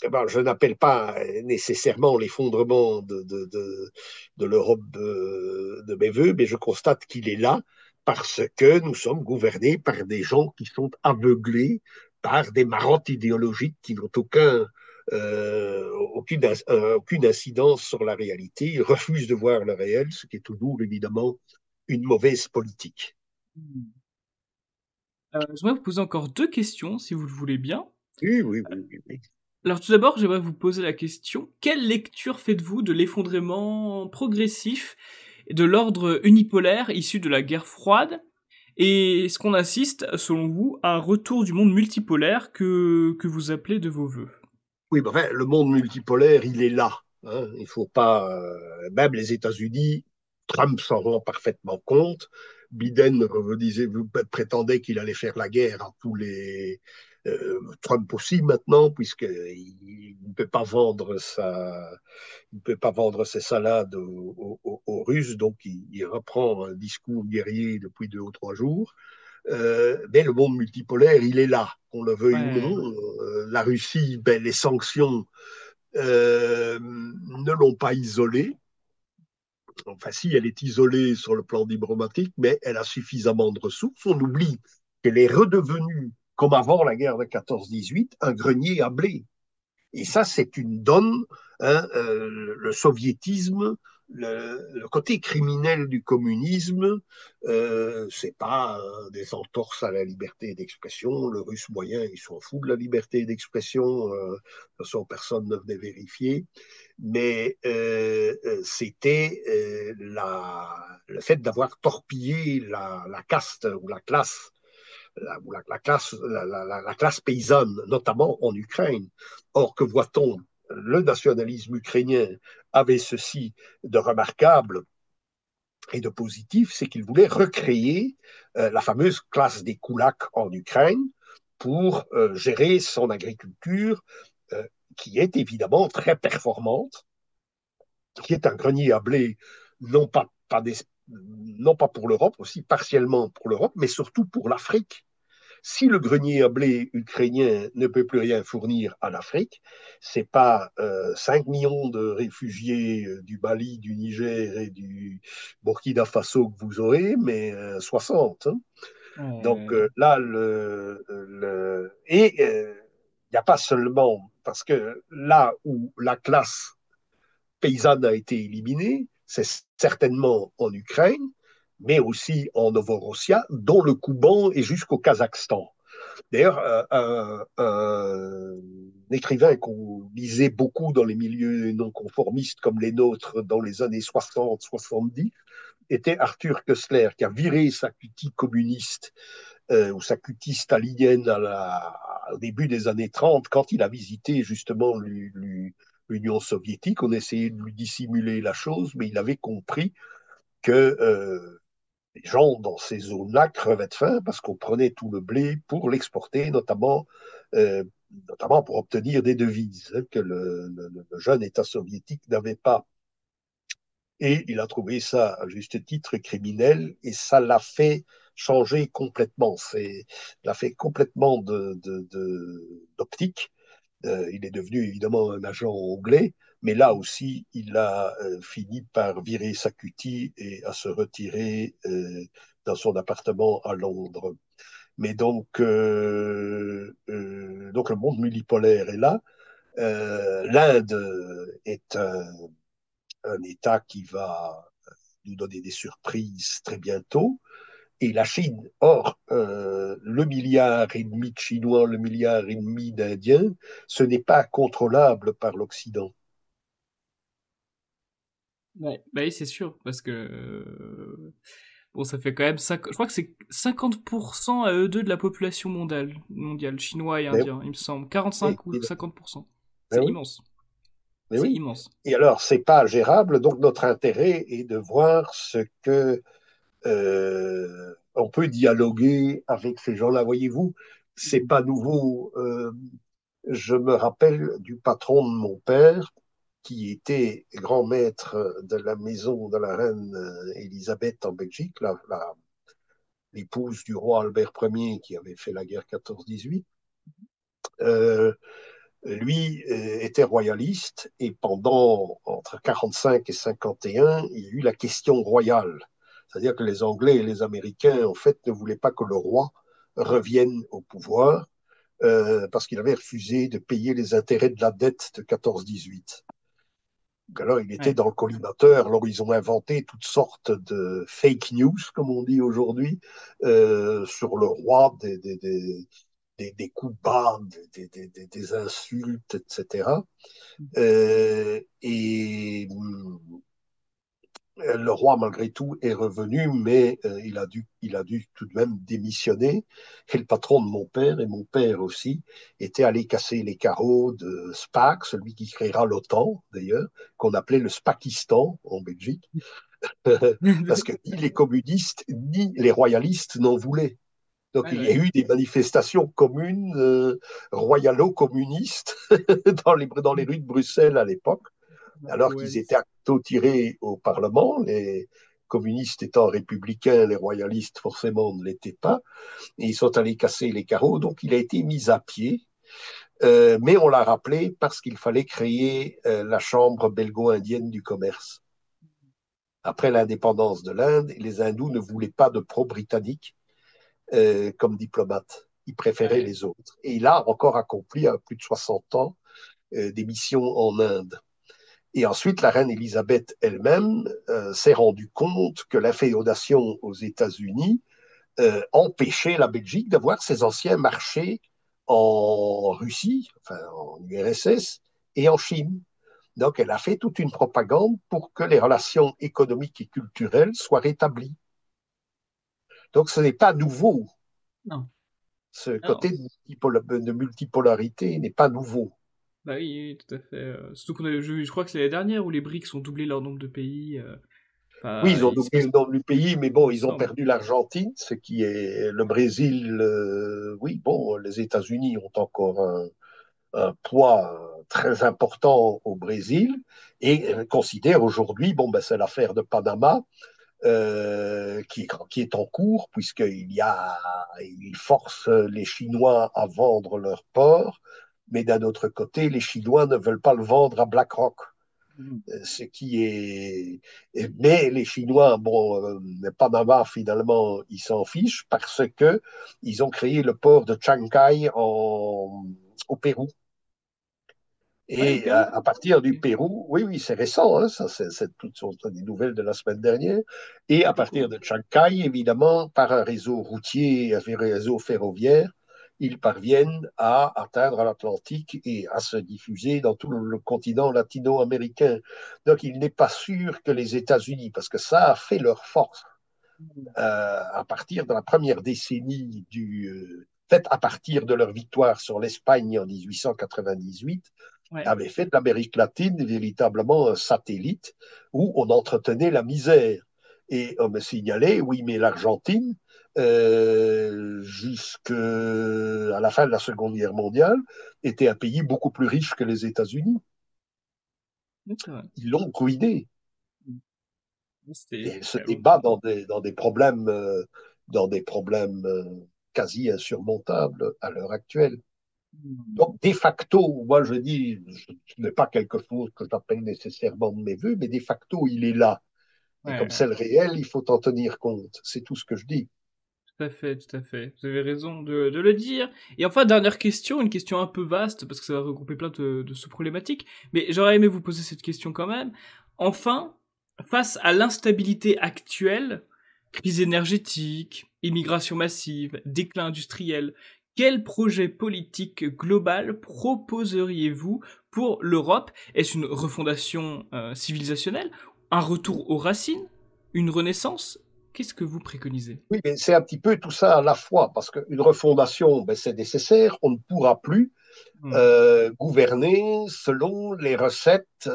eh ben, je n'appelle pas nécessairement l'effondrement de l'Europe de mes voeux, mais je constate qu'il est là parce que nous sommes gouvernés par des gens qui sont aveuglés par des marottes idéologiques qui n'ont aucune incidence sur la réalité. Ils refusent de voir le réel, ce qui est toujours évidemment une mauvaise politique. Hmm. J'aimerais vous poser encore deux questions, si vous le voulez bien. Oui, oui, oui, oui, oui. Alors tout d'abord, j'aimerais vous poser la question, quelle lecture faites-vous de l'effondrement progressif de l'ordre unipolaire issu de la guerre froide? Et est-ce qu'on assiste, selon vous, à un retour du monde multipolaire que vous appelez de vos voeux? Oui, ben, enfin, le monde multipolaire, il est là. Hein. Il faut pas. Même les États-Unis, Trump s'en rend parfaitement compte. Biden prétendait qu'il allait faire la guerre à tous les. Trump aussi maintenant, puisqu'il ne peut pas vendre il ne peut pas vendre ses salades aux Russes, donc il reprend un discours guerrier depuis 2 ou 3 jours. Mais le monde multipolaire, il est là, qu'on le veuille ou Ouais, non. La Russie, ben, les sanctions ne l'ont pas isolée. Enfin, si, elle est isolée sur le plan diplomatique, mais elle a suffisamment de ressources. On oublie qu'elle est redevenue, comme avant la guerre de 14-18, un grenier à blé. Et ça, c'est une donne. Hein, le soviétisme, le côté criminel du communisme, c'est pas des entorses à la liberté d'expression. Le russe moyen, il s'en fout de la liberté d'expression. De toute façon, personne ne venait vérifier. Mais c'était le fait d'avoir torpillé la caste ou la classe la classe paysanne, notamment en Ukraine. Or, que voit-on? Le nationalisme ukrainien avait ceci de remarquable et de positif, c'est qu'il voulait recréer la fameuse classe des koulaks en Ukraine pour gérer son agriculture, euh, qui est évidemment très performante, qui est un grenier à blé, non pas, non pas pour l'Europe, aussi partiellement pour l'Europe, mais surtout pour l'Afrique. Si le grenier à blé ukrainien ne peut plus rien fournir à l'Afrique, c'est pas 5 millions de réfugiés du Mali, du Niger et du Burkina Faso que vous aurez, mais 60. Hein. Donc ouais, là, et il n'y a pas seulement, parce que là où la classe paysanne a été éliminée, c'est certainement en Ukraine, mais aussi en Novorossia, dont le Kouban est jusqu'au Kazakhstan. D'ailleurs, un écrivain qu'on lisait beaucoup dans les milieux non conformistes comme les nôtres dans les années 60-70 était Arthur Koestler, qui a viré sa cutie communiste ou sa cutie stalinienne au début des années 30, quand il a visité justement l'Union soviétique. On essayait de lui dissimuler la chose, mais il avait compris que les gens dans ces zones-là crevaient de faim parce qu'on prenait tout le blé pour l'exporter, euh, notamment pour obtenir des devises que le jeune État soviétique n'avait pas. Et il a trouvé ça, à juste titre, criminel, et ça l'a fait changer complètement. L'a fait complètement d'optique. Il est devenu évidemment un agent anglais, mais là aussi, il a fini par virer sa cutie et à se retirer dans son appartement à Londres. Mais donc le monde multipolaire est là. L'Inde est un État qui va nous donner des surprises très bientôt. Et la Chine, or, le milliard et demi de Chinois, le milliard et demi d'Indiens, ce n'est pas contrôlable par l'Occident. Ouais. Bah oui, c'est sûr, parce que bon, ça fait quand même je crois que c'est 50% à eux deux de la population mondiale, chinois et Mais, indien, il me semble. oui, 45 ou 50%. mais C'est oui, immense. mais C'est oui. immense. Et alors, c'est pas gérable, donc notre intérêt est de voir ce que on peut dialoguer avec ces gens-là. Voyez-vous, c'est pas nouveau. Je me rappelle du patron de mon père, qui était grand maître de la maison de la reine Élisabeth en Belgique, l'épouse du roi Albert Ier qui avait fait la guerre 14-18. Euh, Lui était royaliste et pendant entre 45 et 51, il y a eu la question royale. C'est-à-dire que les Anglais et les Américains, en fait, ne voulaient pas que le roi revienne au pouvoir parce qu'il avait refusé de payer les intérêts de la dette de 14-18. Alors, il était Ouais. dans le collimateur. Alors, ils ont inventé toutes sortes de fake news, comme on dit aujourd'hui, sur le roi, des coups bas, des insultes, etc. Et le roi, malgré tout, est revenu, mais il a dû tout de même démissionner. Et le patron de mon père, et mon père aussi, était allé casser les carreaux de SPAC, celui qui créera l'OTAN, d'ailleurs, qu'on appelait le Spakistan en Belgique, parce que ni les communistes, ni les royalistes n'en voulaient. Donc Ouais, il y a ouais. eu des manifestations communes royalo-communistes dans les rues de Bruxelles à l'époque, La alors qu'ils étaient coalition. tirés au Parlement, les communistes étant républicains, les royalistes forcément ne l'étaient pas, et ils sont allés casser les carreaux, donc il a été mis à pied, mais on l'a rappelé parce qu'il fallait créer la Chambre belgo-indienne du commerce. Après l'indépendance de l'Inde, les hindous ne voulaient pas de pro-britanniques comme diplomate. Il préférait Ouais. les autres. Et il a encore accompli à plus de 60 ans des missions en Inde. Et ensuite, la reine Élisabeth elle-même s'est rendue compte que la féodation aux États-Unis empêchait la Belgique d'avoir ses anciens marchés en Russie, enfin en URSS, et en Chine. Donc, elle a fait toute une propagande pour que les relations économiques et culturelles soient rétablies. Donc, ce n'est pas nouveau. Non. Ce Non. côté de multipolarité n'est pas nouveau. Bah oui, oui, tout à fait. Surtout je crois que c'est l'année dernière où les BRICS ont doublé leur nombre de pays. Oui, Enfin, ils ont doublé le nom du pays, mais il bon, me ils ont semble. perdu l'Argentine, ce qui est le Brésil. Oui, bon, les États-Unis ont encore un poids très important au Brésil et considèrent aujourd'hui, bon, ben, c'est l'affaire de Panama qui est en cours, il force les Chinois à vendre leur port, mais d'un autre côté, les Chinois ne veulent pas le vendre à BlackRock. Mhm. Ce qui est. Mais les Chinois, bon, Panama, finalement, ils s'en fichent parce que ils ont créé le port de Chancay au Pérou. Ouais, au Et Pérou? à partir du Ok. Pérou, oui, oui, c'est récent, hein, ça, c'est toutes des nouvelles de la semaine dernière. Et à Ok, partir cool. de Chancay, évidemment, par un réseau routier, un réseau ferroviaire, ils parviennent à atteindre l'Atlantique et à se diffuser dans tout le continent latino-américain. Donc il n'est pas sûr que les États-Unis, parce que ça a fait leur force à partir de la première décennie fait à partir de leur victoire sur l'Espagne en 1898, Ouais. avait fait de l'Amérique latine véritablement un satellite où on entretenait la misère. Et on me signalait, oui, mais l'Argentine, jusqu'à la fin de la Seconde Guerre mondiale, était un pays beaucoup plus riche que les États-Unis. D'accord. Ils l'ont ruiné. Et C'était elle se débat dans des problèmes quasi insurmontables à l'heure actuelle. Donc, de facto, moi je dis, ce n'est pas quelque chose que j'appelle nécessairement de mes voeux, mais de facto, il est là. Et Ouais, comme ouais. c'est le réel, il faut en tenir compte. C'est tout ce que je dis. Tout à fait, tout à fait. Vous avez raison de le dire. Et enfin, dernière question, une question un peu vaste, parce que ça va regrouper plein de sous-problématiques, mais j'aurais aimé vous poser cette question quand même. Enfin, face à l'instabilité actuelle, crise énergétique, immigration massive, déclin industriel, quel projet politique global proposeriez-vous pour l'Europe? Est-ce une refondation civilisationnelle? Un retour aux racines? Une renaissance? Qu'est-ce que vous préconisez? Oui, mais c'est un petit peu tout ça à la fois, parce qu'une refondation, ben, c'est nécessaire. On ne pourra plus Hmm. gouverner selon les recettes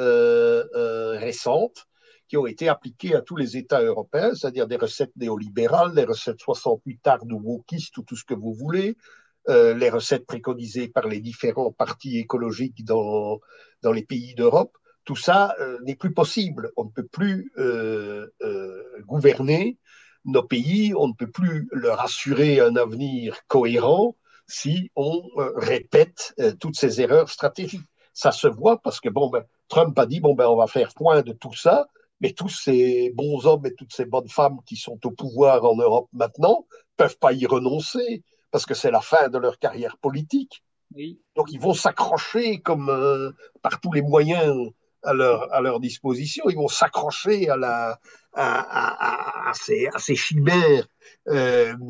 récentes qui ont été appliquées à tous les États européens, c'est-à-dire des recettes néolibérales, les recettes 68 tardes ou wokistes ou tout ce que vous voulez, les recettes préconisées par les différents partis écologiques dans les pays d'Europe. Tout ça n'est plus possible. On ne peut plus gouverner nos pays, on ne peut plus leur assurer un avenir cohérent si on répète toutes ces erreurs stratégiques. Ça se voit parce que bon, ben, Trump a dit bon, ben, on va faire point de tout ça, mais tous ces bons hommes et toutes ces bonnes femmes qui sont au pouvoir en Europe maintenant ne peuvent pas y renoncer parce que c'est la fin de leur carrière politique. Oui. Donc ils vont s'accrocher comme par tous les moyens à leur disposition, ils vont s'accrocher à ces chimères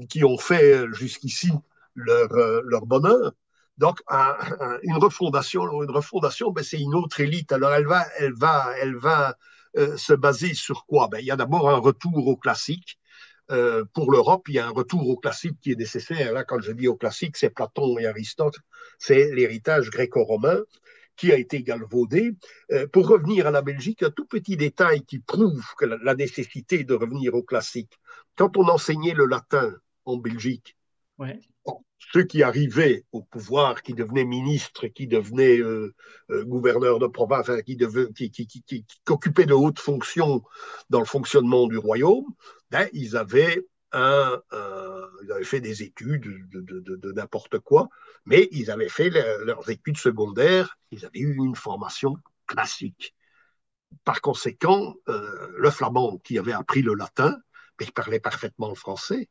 qui ont fait jusqu'ici leur bonheur. Donc une refondation ben, c'est une autre élite. Alors elle va se baser sur quoi ben, il y a d'abord un retour au classique pour l'Europe, il y a un retour au classique qui est nécessaire. Là, quand je dis au classique, c'est Platon et Aristote, c'est l'héritage gréco-romain qui a été galvaudé. Pour revenir à la Belgique, un tout petit détail qui prouve que la nécessité de revenir au classique. Quand on enseignait le latin en Belgique, Ouais. ceux qui arrivaient au pouvoir, qui devenaient ministres, qui devenaient gouverneurs de province, hein, qui occupaient de hautes fonctions dans le fonctionnement du royaume, ben, ils avaient fait des études de n'importe quoi, mais ils avaient fait leurs études secondaires, ils avaient eu une formation classique. Par conséquent, le flamand qui avait appris le latin, ben, il parlait parfaitement le français.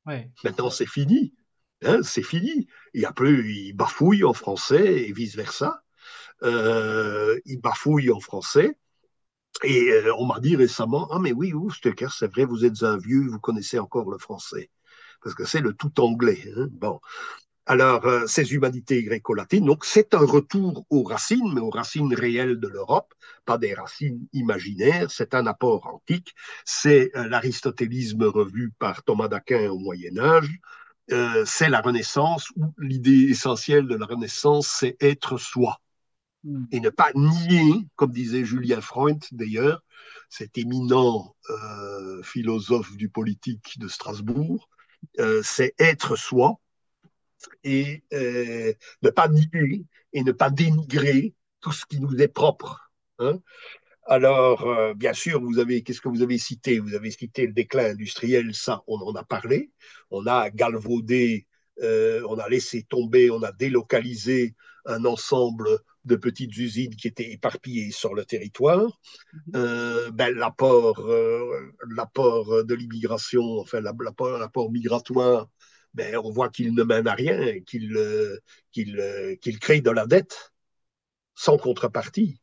Ouais. Maintenant, c'est fini. Hein, c'est fini. Et après, il bafouille en français et vice-versa. Il bafouille en français. Et on m'a dit récemment, ah mais oui, Stecker, c'est vrai, vous êtes un vieux, vous connaissez encore le français. Parce que c'est le tout anglais. Hein. Bon. Alors, ces humanités gréco-latines, donc c'est un retour aux racines, mais aux racines réelles de l'Europe, pas des racines imaginaires, c'est un apport antique, c'est l'aristotélisme revu par Thomas d'Aquin au Moyen Âge, c'est la Renaissance, où l'idée essentielle de la Renaissance, c'est être soi, Hmm. et ne pas nier, comme disait Julien Freund d'ailleurs, cet éminent philosophe du politique de Strasbourg, c'est être soi, et ne pas nier et ne pas dénigrer tout ce qui nous est propre. Hein. Alors, bien sûr, qu'est-ce que vous avez cité? Vous avez cité le déclin industriel, ça, on en a parlé. On a galvaudé, on a laissé tomber, on a délocalisé un ensemble de petites usines qui étaient éparpillées sur le territoire. Ben, l'apport de l'immigration, enfin l'apport migratoire, ben, on voit qu'il ne mène à rien, qu'il crée de la dette sans contrepartie.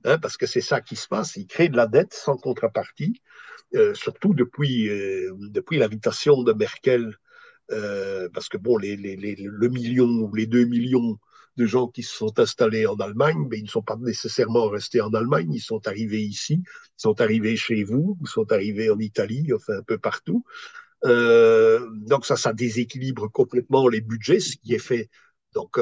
Hein, parce que c'est ça qui se passe, il crée de la dette sans contrepartie, surtout depuis l'invitation de Merkel parce que bon, le million ou les 2 millions de gens qui se sont installés en Allemagne, mais ils ne sont pas nécessairement restés en Allemagne, ils sont arrivés ici, ils sont arrivés chez vous, ils sont arrivés en Italie, enfin un peu partout. Donc ça déséquilibre complètement les budgets, ce qui est fait. Donc,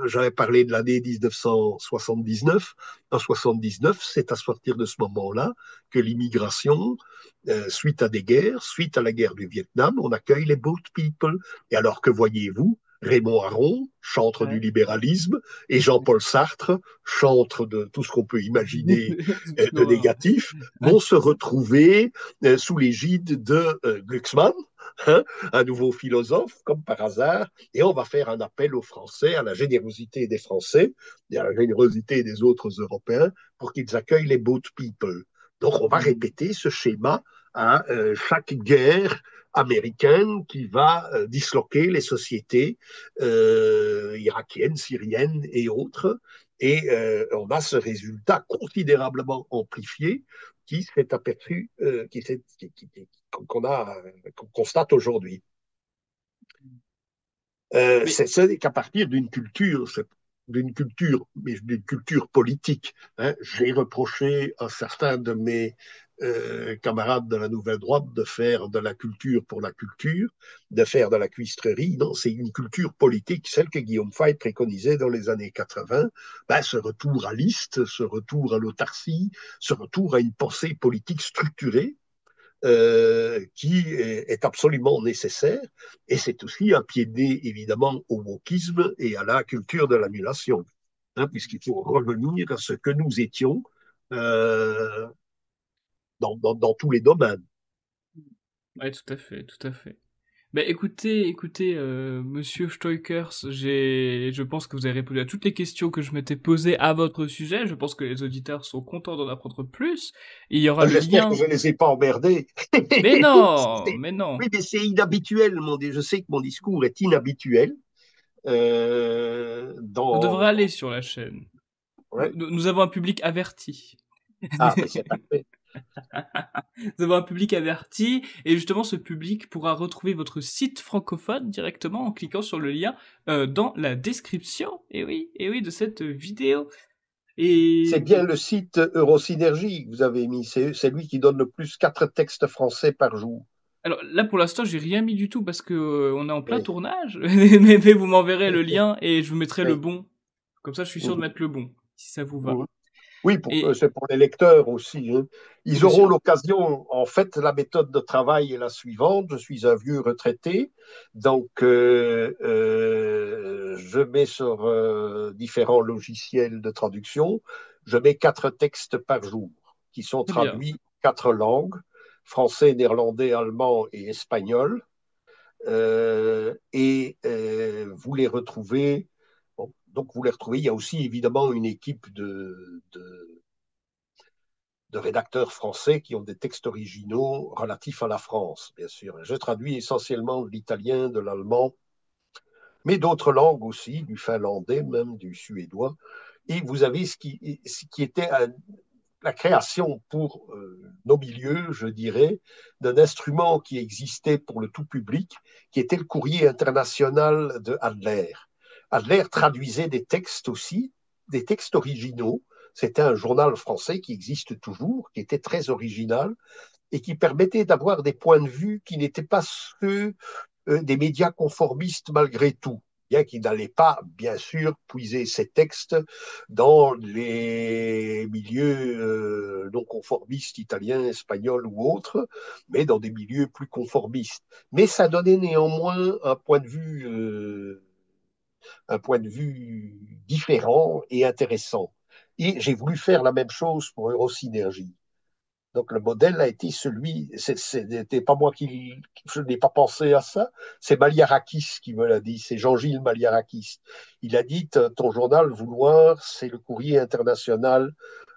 j'avais parlé de l'année 1979. En 79, c'est à sortir de ce moment-là que l'immigration, suite à des guerres, suite à la guerre du Vietnam, on accueille les boat people. Et alors que voyez-vous, Raymond Aron, chantre du Ouais. libéralisme, et Jean-Paul Sartre, chantre de tout ce qu'on peut imaginer C'est toute une de horreur. négatif, Ouais. vont se retrouver sous l'égide de Glucksmann, hein, un nouveau philosophe, comme par hasard, et on va faire un appel aux Français, à la générosité des Français et à la générosité des autres Européens pour qu'ils accueillent les boat people. Donc on va répéter ce schéma à chaque guerre américaine qui va disloquer les sociétés irakiennes, syriennes et autres. Et on a ce résultat considérablement amplifié qui s'est aperçu, qu'on constate aujourd'hui. Mais C'est qu'à partir d'une culture, mais d'une culture politique. Hein. J'ai reproché à certains de mes camarades de la nouvelle droite de faire de la culture pour la culture, de faire de la cuistrerie. Non, c'est une culture politique, celle que Guillaume Fay préconisait dans les années 80. Ben, ce retour à l'Ist, ce retour à l'autarcie, ce retour à une pensée politique structurée qui est absolument nécessaire. Et c'est aussi un pied de nez, évidemment, au wokisme et à la culture de l'annulation, hein, puisqu'il faut revenir à ce que nous étions euh, dans tous les domaines. ouais, tout à fait, tout à fait. Ben écoutez, Monsieur Stoikers, je pense que vous avez répondu à toutes les questions que je m'étais posées à votre sujet. Je pense que les auditeurs sont contents d'en apprendre plus. Il y aura le J'espère que lien. je ne les ai pas emmerdés. Mais non, mais non. Oui, mais c'est inhabituel. Je sais que mon discours est inhabituel. Ça devrait Dans... aller sur la chaîne. Ouais. Nous avons un public averti. Ah, mais c'est parfait. Nous avons un public averti, et justement ce public pourra retrouver votre site francophone directement en cliquant sur le lien dans la description, et oui, de cette vidéo. C'est Et bien le site Eurosynergie que vous avez mis. C'est lui qui donne le plus 4 textes français par jour. alors là pour l'instant j'ai rien mis du tout parce que on est en plein Oui, tournage, mais vous m'enverrez le lien et je vous mettrai le oui. bon. Comme ça je suis sûr de Mhm, mettre le bon, si ça vous va. mhm. Oui, Et c'est pour les lecteurs aussi. Hein. Ils bien auront sûr, l'occasion, en fait, la méthode de travail est la suivante. Je suis un vieux retraité, donc je mets sur différents logiciels de traduction, je mets 4 textes par jour qui sont très bien. traduits en 4 langues, français, néerlandais, allemand et espagnol. Vous les retrouvez. Bon, donc vous les retrouvez. Il y a aussi évidemment une équipe de rédacteurs français qui ont des textes originaux relatifs à la France, bien sûr. Je traduis essentiellement de l'italien, de l'allemand, mais d'autres langues aussi, du finlandais, même du suédois. Et vous avez ce qui était la création pour nos milieux, je dirais, d'un instrument qui existait pour le tout public, qui était le courrier international de Adler. Adler traduisait des textes aussi, des textes originaux. C'était un journal français qui existe toujours, qui était très original et qui permettait d'avoir des points de vue qui n'étaient pas ceux des médias conformistes malgré tout, bien qu'ils n'allaient pas, bien sûr, puiser ces textes dans les milieux non conformistes italiens, espagnols ou autres, mais dans des milieux plus conformistes. Mais ça donnait néanmoins un point de vue différent et intéressant. Et j'ai voulu faire la même chose pour Eurosynergie. Donc le modèle a été celui, ce n'était pas moi je n'ai pas pensé à ça, c'est Maliarakis qui me l'a dit, c'est Jean-Gilles Maliarakis. Il a dit, ton journal vouloir, c'est le courrier international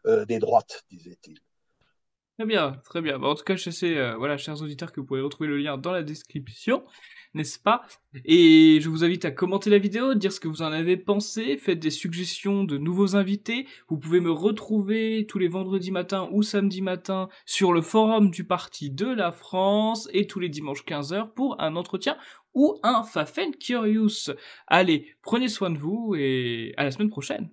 des droites, disait-il. Très bien, très bien. Bah, en tout cas, je sais, voilà, chers auditeurs, que vous pouvez retrouver le lien dans la description. n'est-ce pas? Et je vous invite à commenter la vidéo, dire ce que vous en avez pensé, faites des suggestions de nouveaux invités. Vous pouvez me retrouver tous les vendredis matins ou samedis matins sur le forum du Parti de la France et tous les dimanches 15h pour un entretien ou un Fast and Curious. Allez, prenez soin de vous et à la semaine prochaine.